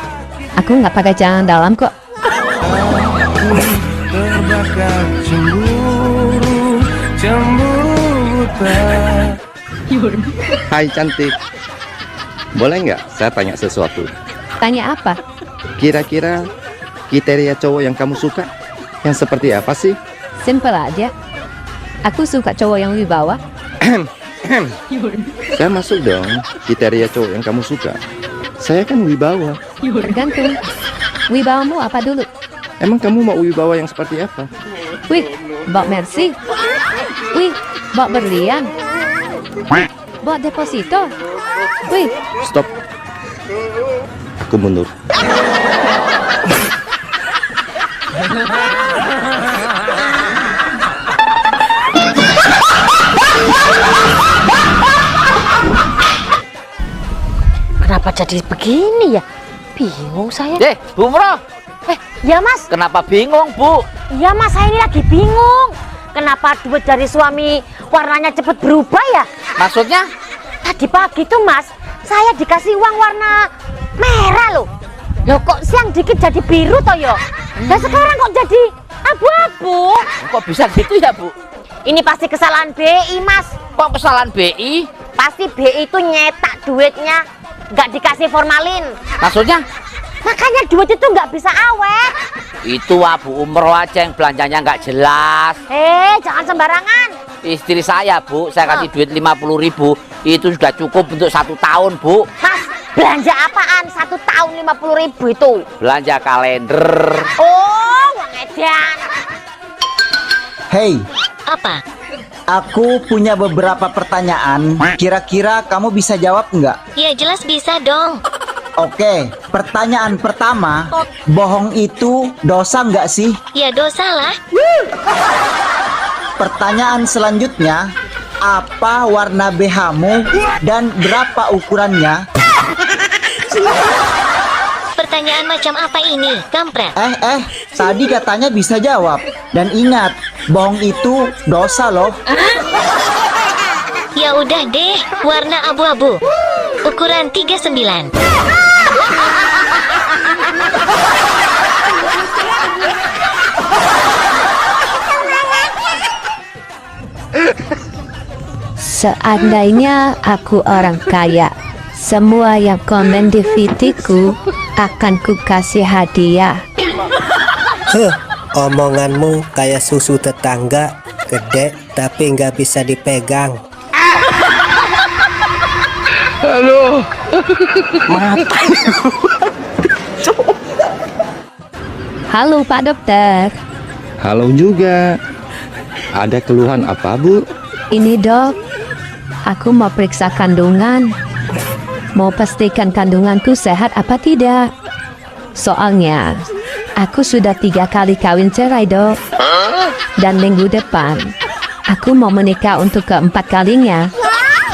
Aku nggak pakai celana dalam kok. Terbakar cemburu, cemburu tak. Hai cantik. Boleh nggak saya tanya sesuatu? Tanya apa? Kira-kira kriteria cowok yang kamu suka yang seperti apa sih? Simple aja. Aku suka cowok yang wibawa. Saya masuk dong kriteria cowok yang kamu suka. Saya kan wibawa. Tergantung. Wibawamu apa dulu? Emang kamu mau wibawa yang seperti apa? Wih, Mbak Mercy. Wih, Mbak berlian. Mbak deposito. Wih, Stop. Aku mundur. Kenapa jadi begini ya? Bingung saya. Bu Umroh. Ya Mas. Kenapa bingung, Bu? Ya Mas, saya ini lagi bingung. Kenapa duit dari suami warnanya cepet berubah ya? Maksudnya? Tadi pagi tuh Mas, saya dikasih uang warna merah loh. Loh kok siang dikit jadi biru toh yo? Dan sekarang kok jadi abu-abu? Kok bisa gitu ya, Bu? Ini pasti kesalahan BI Mas. Kok kesalahan BI? Pasti BI itu nyetak duitnya nggak dikasih formalin. Maksudnya? Makanya duit itu nggak bisa awet. Itu Bu Umroh aja yang belanjanya nggak jelas. Jangan sembarangan. Istri saya, Bu, saya kasih duit 50.000. Itu sudah cukup untuk 1 tahun, Bu. Mas, belanja apaan? 1 tahun 50.000 itu? Belanja kalender. Oh, uang edan. Hei, Apa? aku punya beberapa pertanyaan. Kira-kira kamu bisa jawab nggak? Ya jelas bisa dong. Oke, pertanyaan pertama, bohong itu dosa nggak sih? Ya dosa lah. Pertanyaan selanjutnya, apa warna BH-mu dan berapa ukurannya? Pertanyaan macam apa ini, kampret? Tadi katanya bisa jawab. Dan ingat, bohong itu dosa loh. Ya udah deh, warna abu-abu. Ukuran 39. seandainya aku orang kaya, semua yang komen di VT-ku akan ku kasih hadiah. Omonganmu kayak susu tetangga, gede tapi nggak bisa dipegang. Aduh, mati. Halo Pak Dokter. Halo juga. Ada keluhan apa, Bu? Ini dok, aku mau periksa kandungan. Mau pastikan kandunganku sehat apa tidak. Soalnya, aku sudah 3 kali kawin cerai dok. Dan minggu depan, aku mau menikah untuk ke-4 kalinya.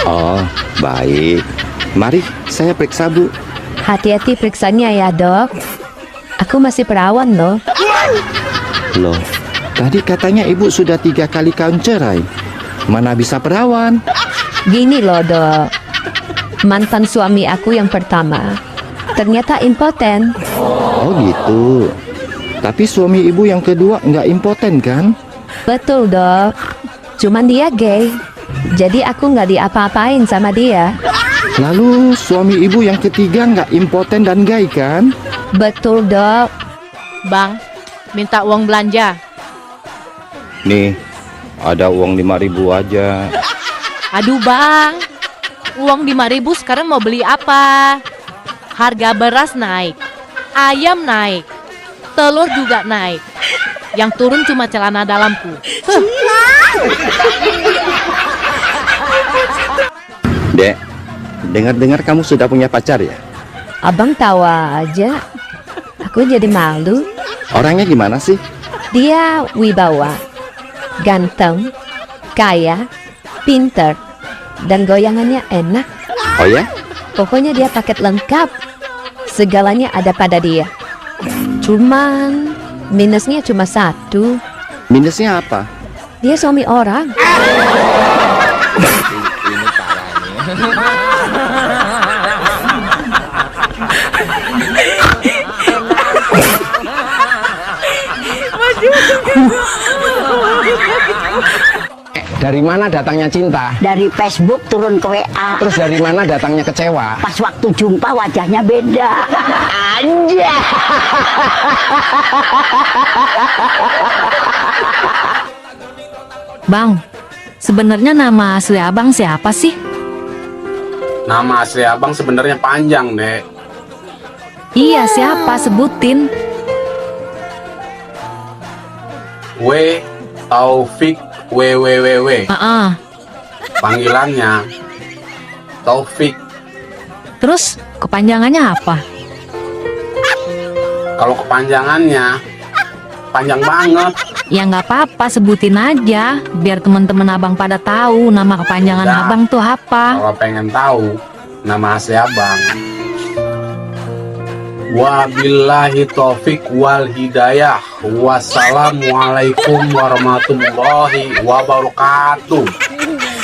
Oh, baik. Mari, saya periksa, Bu. Hati-hati periksanya ya dok. Aku masih perawan loh. Loh, tadi katanya Ibu sudah 3 kali kawin cerai. Mana bisa perawan? Gini loh dok, mantan suami aku yang pertama ternyata impoten. Oh gitu. Tapi suami Ibu yang kedua nggak impoten kan? Betul dok, cuman dia gay. Jadi aku nggak diapa-apain sama dia. Lalu suami Ibu yang ketiga nggak impoten dan gay kan? Betul dok. Bang, minta uang belanja. Nih, ada uang 5.000 aja. Aduh bang, uang 5.000 sekarang mau beli apa? Harga beras naik, ayam naik, telur juga naik. Yang turun cuma celana dalamku. Dek, dengar-dengar kamu sudah punya pacar ya? Abang tawa aja. Aku jadi malu. Orangnya gimana sih? Dia wibawa, ganteng, kaya, pinter, dan goyangannya enak. Oh ya? Pokoknya dia paket lengkap. Segalanya ada pada dia. Cuman minusnya cuma 1. Minusnya apa? Dia suami orang. Dari mana datangnya cinta? Dari Facebook turun ke WA. Terus dari mana datangnya kecewa? Pas waktu jumpa wajahnya beda. Anjay. Bang, sebenarnya nama asli abang siapa sih? Nama asli abang sebenarnya panjang, Dek. Iya, siapa? Sebutin. W Taufik WWWW. Panggilannya Taufik. Terus kepanjangannya apa? Kalau kepanjangannya panjang banget. Ya nggak apa-apa, sebutin aja biar teman-teman abang pada tahu nama kepanjangan Ya. abang tuh apa. Kalau pengen tahu nama asli abang, wabillahi taufik wal hidayah. Wassalamualaikum warahmatullahi wabarakatuh.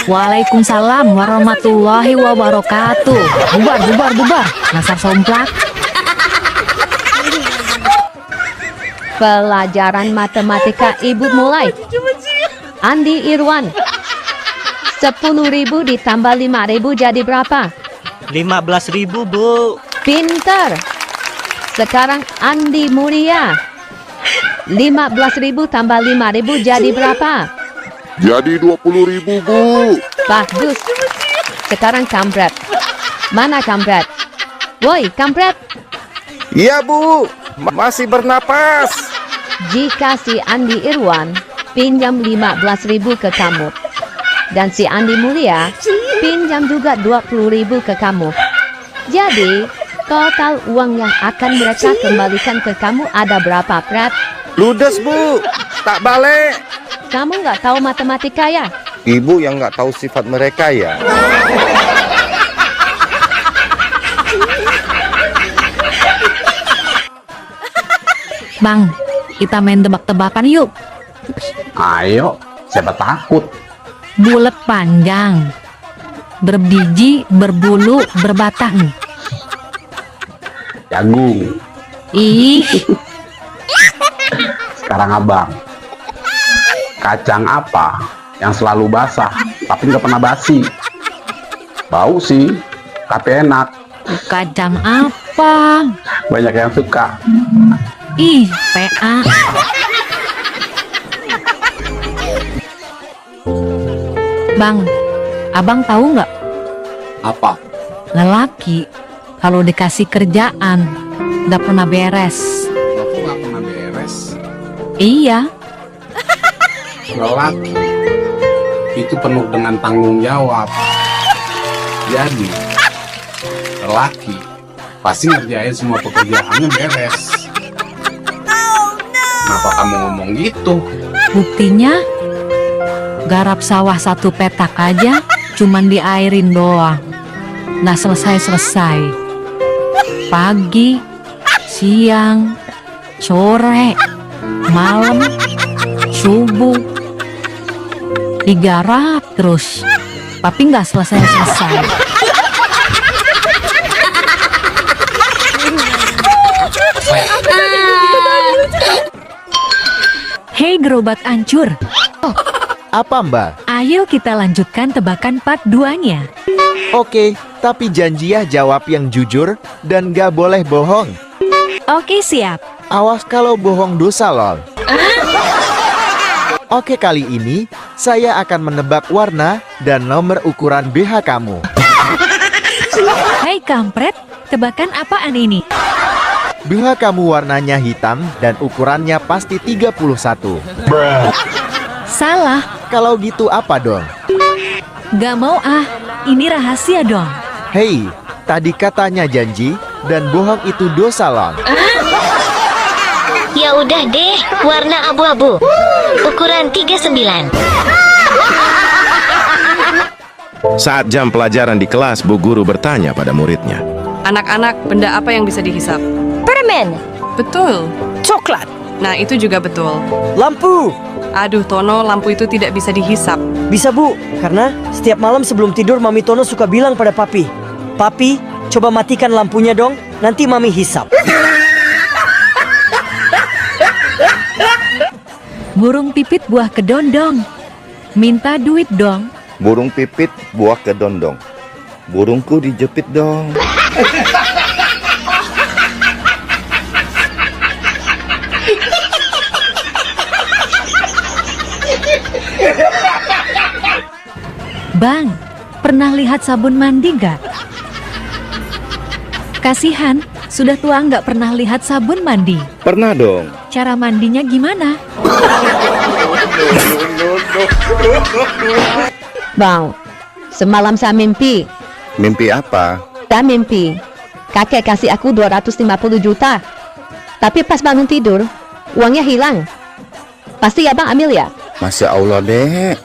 Waalaikumsalam warahmatullahi wabarakatuh. Bubar. Nasar somplak. Pelajaran matematika ibu mulai. Andi Irwan. 10.000 ditambah 5.000 jadi berapa? 15.000, Bu. Pinter. Sekarang Andi Mulia. 15.000 tambah 5.000 jadi berapa? Jadi 20.000, Bu. Bagus. Sekarang Kampret. Mana Kampret? Woi, Kampret. Iya, Bu. Masih bernapas. Jika si Andi Irwan pinjam 15.000 ke kamu, dan si Andi Mulia pinjam juga 20.000 ke kamu, jadi total uang yang akan mereka kembalikan ke kamu ada berapa, Pret? Ludes, Bu. Tak balik. Kamu nggak tahu matematika ya? Ibu yang nggak tahu sifat mereka ya. Bang, kita main tebak-tebakan yuk. Ayo, siapa takut? Bulat panjang, berbiji, berbulu, berbatang. Jagung. Ih, Sekarang abang, kacang apa yang selalu basah tapi nggak pernah basi? Bau sih, tapi enak. kacang apa? Banyak yang suka. Ih, PA. Bang, abang tahu nggak? Apa? Lelaki kalau dikasih kerjaan nggak pernah beres. Aku nggak pernah beres. Iya. Lelaki itu penuh dengan tanggung jawab. Jadi, lelaki pasti ngerjain semua pekerjaannya beres. Kenapa kamu ngomong gitu? Buktinya garap sawah 1 petak aja cuman diairin doang. Nggak selesai-selesai. Pagi, siang, sore, malam, subuh. Digarap terus. Tapi nggak selesai-selesai. Hei gerobak ancur. Apa, Mbak? Ayo kita lanjutkan tebakan part 2-nya. Oke, tapi janji ya jawab yang jujur dan gak boleh bohong. Oke, siap. Awas kalau bohong dosa, lol. Oke, kali ini saya akan menebak warna dan nomor ukuran BH kamu. Hai kampret, tebakan apaan ini? BH kamu warnanya hitam dan ukurannya pasti 31. Salah. Kalau gitu apa dong? Gak mau ah, ini rahasia dong. Hei, tadi katanya janji dan bohong itu dosa, lol. Ya udah deh, warna abu-abu. Ukuran 39. Saat jam pelajaran di kelas, Bu Guru bertanya pada muridnya. Anak-anak, benda apa yang bisa dihisap? Permen. Betul. Coklat. Nah, itu juga betul. Lampu. Aduh, Tono, lampu itu tidak bisa dihisap. Bisa, Bu, karena setiap malam sebelum tidur Mami Tono suka bilang pada Papi, "Papi, coba matikan lampunya dong, nanti Mami hisap." Burung pipit buah kedondong. Minta duit dong. Burung pipit buah kedondong. Burungku dijepit dong. Bang, pernah lihat sabun mandi nggak? Kasihan, sudah tua nggak pernah lihat sabun mandi. Pernah dong. Cara mandinya gimana? Bang, semalam saya mimpi. Mimpi apa? Saya mimpi. Kakek kasih aku 250 juta. Tapi pas bangun tidur, uangnya hilang. Pasti abang ambil ya? Masya Allah, Dek.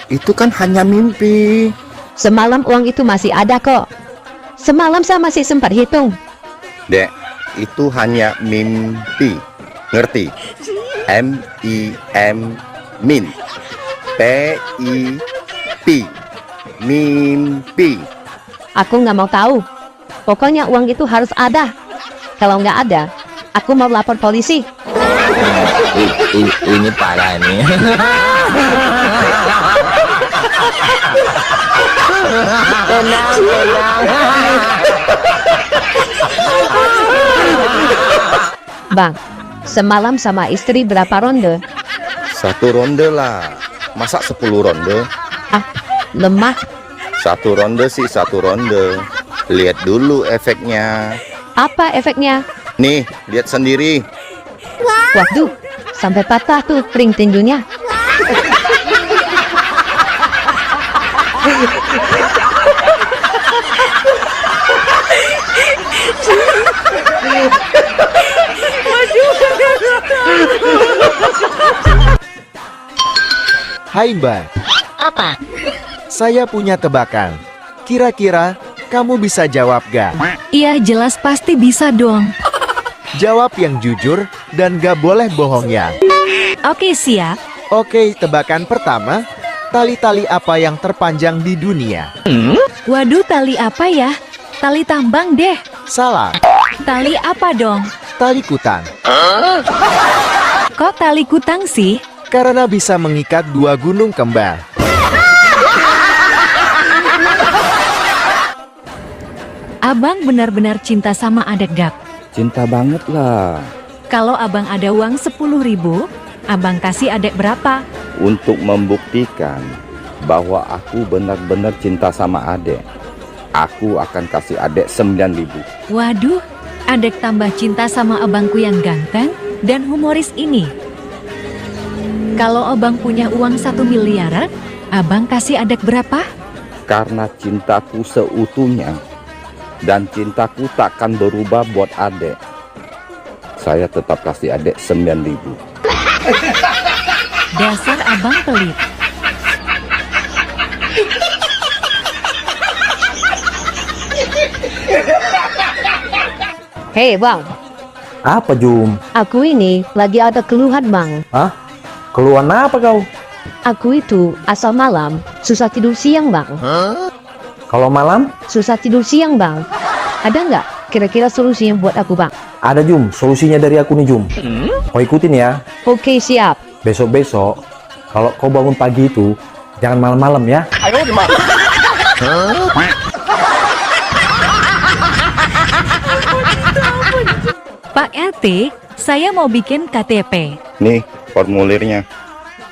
Itu kan hanya mimpi. Semalam uang itu masih ada kok. Semalam saya masih sempat hitung. Dek, itu hanya mimpi. Ngerti? M-I-M min. P-I-P. Mimpi. Aku nggak mau tahu. Pokoknya uang itu harus ada. Kalau nggak ada, aku mau lapor polisi. Ini parah nih. Bang, semalam sama istri berapa ronde? 1 ronde lah. Masa 10 ronde? Ah, lemah. 1 ronde sih 1 ronde. Lihat dulu efeknya. Apa efeknya? Nih, lihat sendiri. Waduh, sampai patah tuh ring tinjunya. Hai Mbak, Apa? saya punya tebakan. Kira-kira kamu bisa jawab gak? Iya jelas pasti bisa dong. Jawab yang jujur dan gak boleh bohong ya. Oke siap. Oke, tebakan pertama. Tali-tali apa yang terpanjang di dunia? Waduh tali apa ya? Tali tambang deh. Salah. Tali apa dong? Tali kutang. Kok tali kutang sih? Karena bisa mengikat 2 gunung kembar. Abang benar-benar cinta sama adek Gap. Cinta banget lah. Kalau abang ada uang 10.000, abang kasih adek berapa? Untuk membuktikan bahwa aku benar-benar cinta sama adek, aku akan kasih adek 9.000. Waduh, adek tambah cinta sama abangku yang ganteng dan humoris ini. Kalau abang punya uang 1 miliaran, abang kasih adek berapa? Karena cintaku seutuhnya dan cintaku takkan berubah buat adek, saya tetap kasih adek 9.000. Dasar abang pelit. Hei bang, Apa Jum? aku ini lagi ada keluhan bang. Hah? Keluhan apa kau? Aku itu asal malam susah tidur siang bang. Kalau malam? Susah tidur siang bang. Ada nggak kira-kira solusinya buat aku bang? Ada Jum, solusinya dari aku nih Jum. Kau ikutin ya. Oke siap. Besok-besok, kalau kau bangun pagi itu, jangan malam-malam ya. Pak RT, saya mau bikin KTP. Nih formulirnya,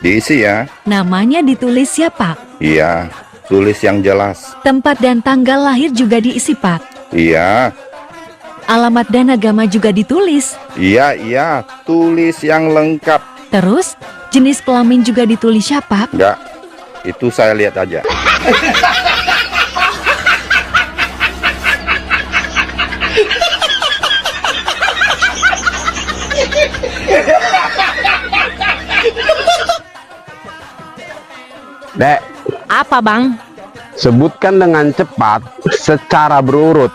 diisi ya. Namanya ditulis ya Pak. Iya, tulis yang jelas. Tempat dan tanggal lahir juga diisi Pak. Iya, Alamat dan agama juga ditulis. iya, tulis yang lengkap. Terus, jenis kelamin juga ditulis ya Pak. Enggak, itu saya lihat aja. Dek, Apa bang? sebutkan dengan cepat secara berurut.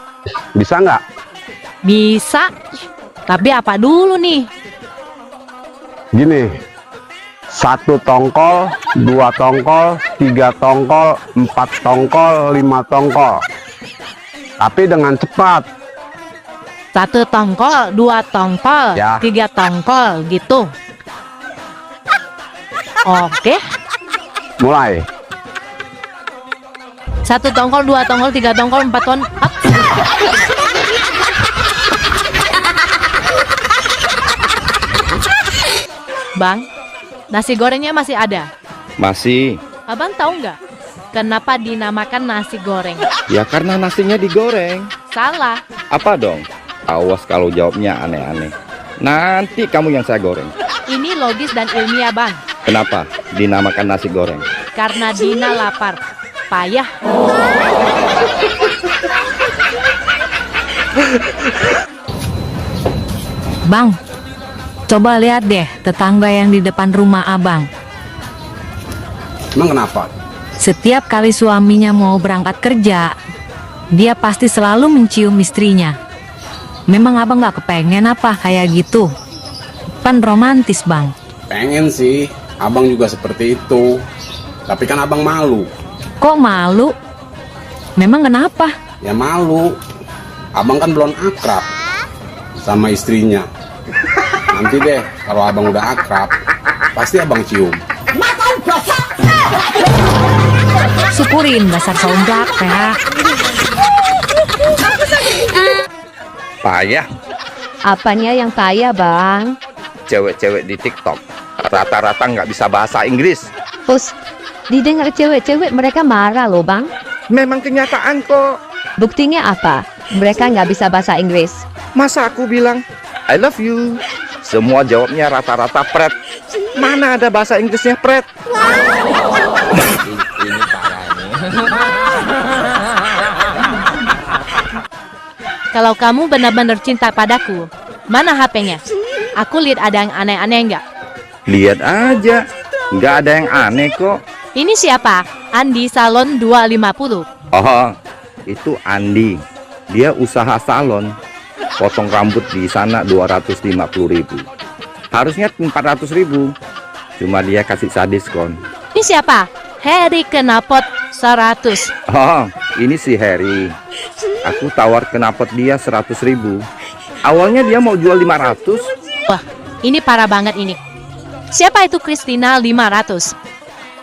Bisa nggak? Bisa. Tapi apa dulu nih? Gini, 1 tongkol, 2 tongkol, 3 tongkol, 4 tongkol, 5 tongkol. Tapi dengan cepat. 1 tongkol, 2 tongkol, Ya. 3 tongkol gitu. Oke. Mulai. 1 tongkol, 2 tongkol, 3 tongkol, 4 ton. Up. Bang, nasi gorengnya masih ada. Masih. Abang tahu nggak kenapa dinamakan nasi goreng? Ya karena nasinya digoreng. Salah. Apa dong? Awas kalau jawabnya aneh-aneh. Nanti kamu yang saya goreng. Ini logis dan ilmiah bang. Kenapa dinamakan nasi goreng? Karena Dina lapar. Payah. Bang, coba lihat deh tetangga yang di depan rumah abang. Emang kenapa? Setiap kali suaminya mau berangkat kerja, dia pasti selalu mencium istrinya. Memang abang gak kepengen apa kayak gitu? Kan romantis, Bang. Pengen sih, abang juga seperti itu. Tapi kan abang malu. Kok malu? Memang kenapa? Ya malu. Abang kan belum akrab sama istrinya. Nanti deh, kalau abang udah akrab, pasti abang cium. Syukurin dasar songgak ya. Payah. Apanya yang payah, Bang? Cewek-cewek di TikTok rata-rata nggak bisa bahasa Inggris. Terus didengar cewek-cewek mereka marah loh, Bang. Memang kenyataan kok. Buktinya apa? Mereka nggak bisa bahasa Inggris. Masa aku bilang I love you, semua jawabnya rata-rata pret. Mana ada bahasa Inggrisnya pret? Ini Kalau kamu benar-benar cinta padaku, mana HP-nya? Aku lihat ada yang aneh-aneh nggak? Lihat aja, nggak ada yang aneh kok. Ini siapa? Andi Salon 250. Oh, itu Andi. Dia usaha salon. Potong rambut di sana 250.000. Harusnya 400.000. Cuma dia kasih diskon. Ini siapa? Harry Knalpot 100. Oh, ini si Harry. Aku tawar knalpot dia 100.000. Awalnya dia mau jual 500. Wah, ini parah banget ini. Siapa itu Christina 500?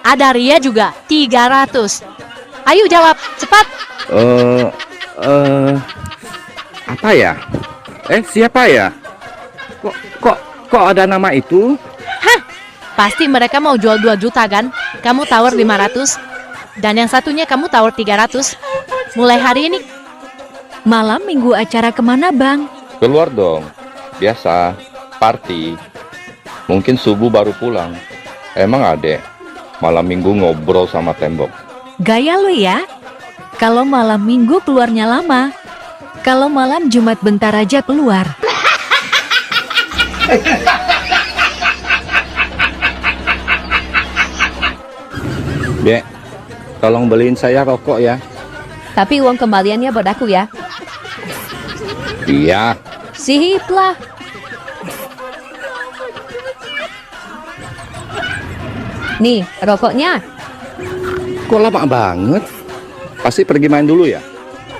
Ada Ria juga 300. Ayo jawab, cepat. Apa ya? Siapa ya? Kok ada nama itu? Hah? Pasti mereka mau jual 2 juta kan? Kamu tawar 500. Dan yang satunya kamu tawar 300. Mulai hari ini. Malam minggu acara kemana, Bang? Keluar dong. Biasa, party. Mungkin subuh baru pulang. Emang adek, malam minggu ngobrol sama tembok. Gaya lu ya. Kalau malam minggu keluarnya lama. Kalau malam Jumat bentar aja keluar. Dek, tolong beliin saya rokok ya. Tapi uang kembaliannya buat aku ya. Iya. Sip lah. Nih, rokoknya. Kok lama banget? Pasti pergi main dulu ya?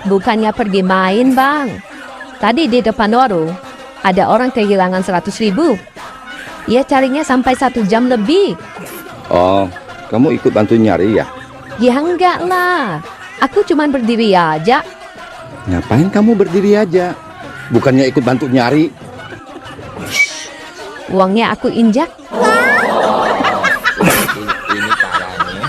Bukannya pergi main, Bang. Tadi di depan warung ada orang kehilangan 100.000. Ia carinya sampai 1 jam lebih. Oh, kamu ikut bantu nyari ya? Ya enggak lah. Aku cuman berdiri aja. Ngapain kamu berdiri aja? Bukannya ikut bantu nyari? Uangnya aku injak. Ini parahnya.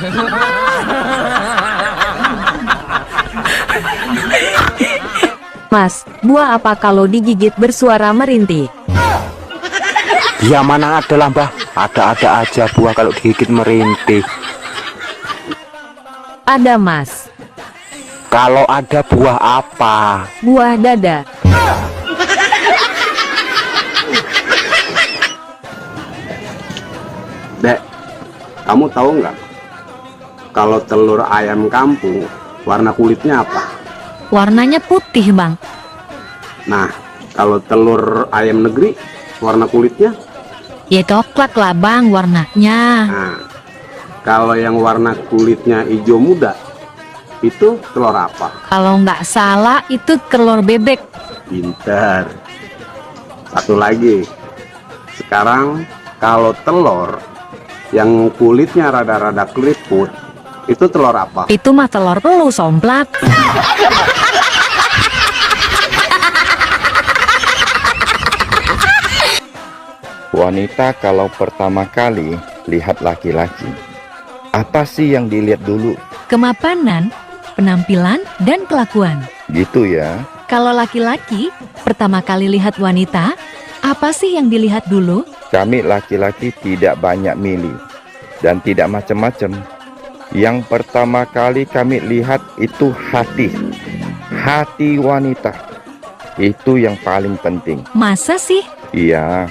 Mas, buah apa kalau digigit bersuara merintih? Ya mana ada lah, Mbah. Ada-ada aja buah kalau digigit merintih. Ada, Mas. Kalau ada buah apa? Buah dada. Dek, kamu tahu nggak? Kalau telur ayam kampung, warna kulitnya apa? Warnanya putih, Bang. Nah, kalau telur ayam negeri, warna kulitnya? Ya coklat lah, Bang, warnanya. Nah, kalau yang warna kulitnya hijau muda, itu telur apa? Kalau nggak salah, itu telur bebek. Pintar. Satu lagi. Sekarang, kalau telur yang kulitnya rada-rada keriput, itu telur apa? Itu mah telur lu, somplak. Wanita kalau pertama kali lihat laki-laki, apa sih yang dilihat dulu? Kemapanan, penampilan, dan kelakuan. Gitu ya. Kalau laki-laki, pertama kali lihat wanita, apa sih yang dilihat dulu? Kami laki-laki tidak banyak milih. dan tidak macam-macam. Yang pertama kali kami lihat itu hati. Hati wanita. Itu yang paling penting. Masa sih? Iya,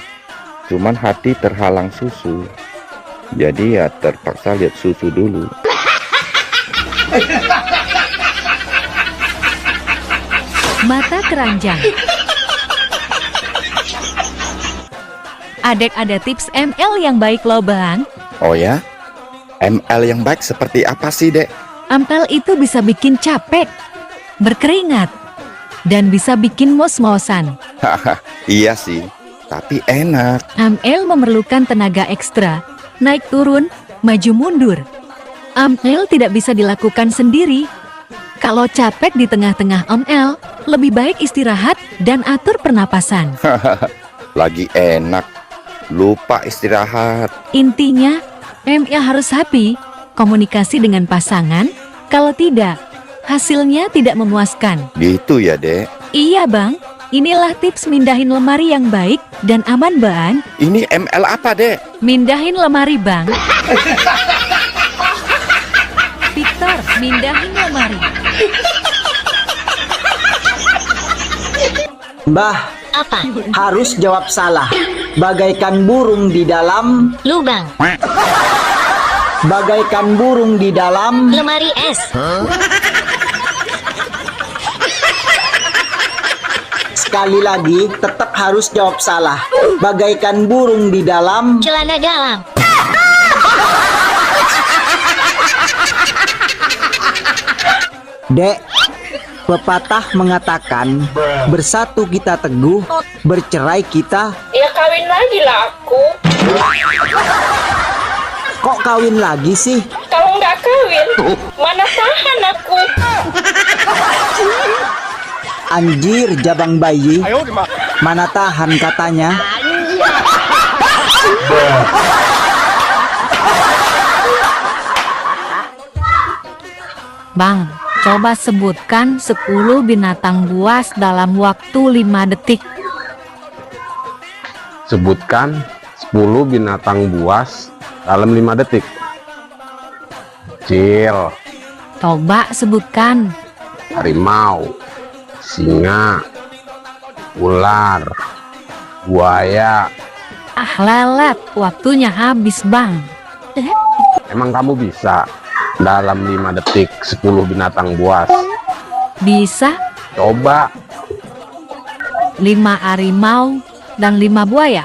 cuman hati terhalang susu. Jadi ya terpaksa lihat susu dulu. Mata keranjang. Adek ada tips ML yang baik loh bang. Oh ya? ML yang baik seperti apa sih, Dek? ML itu bisa bikin capek, berkeringat, dan bisa bikin mos-mosan. Haha, iya sih, tapi enak. ML memerlukan tenaga ekstra, naik turun, maju mundur. ML tidak bisa dilakukan sendiri. Kalau capek di tengah-tengah ML, lebih baik istirahat dan atur pernapasan. Lagi enak, lupa istirahat. Intinya, ML harus happy, komunikasi dengan pasangan. Kalau tidak, hasilnya tidak memuaskan. Gitu ya, Dek? Iya bang, inilah tips mindahin lemari yang baik dan aman bang. Ini ML apa, Dek? Mindahin lemari bang. Victor, mindahin lemari. Mbah, Apa? harus jawab salah. Bagaikan burung di dalam Lubang. bagaikan burung di dalam Lemari es. Sekali lagi, tetap harus jawab salah. Bagaikan burung di dalam Celana dalam. Dek, pepatah mengatakan bersatu kita teguh, bercerai kita. Ya kawin lagi lah aku. Kok kawin lagi sih? Kalau nggak kawin, mana tahan aku. Anjir, jabang bayi. Mana tahan katanya. Bang, coba sebutkan 10 binatang buas dalam waktu 5 detik. Sebutkan 10 binatang buas dalam 5 detik. Cil, Coba sebutkan. harimau, singa, ular, buaya. Ah lelet, waktunya habis bang. Emang kamu bisa dalam 5 detik 10 binatang buas? Bisa Coba. 5 harimau dan 5 buaya.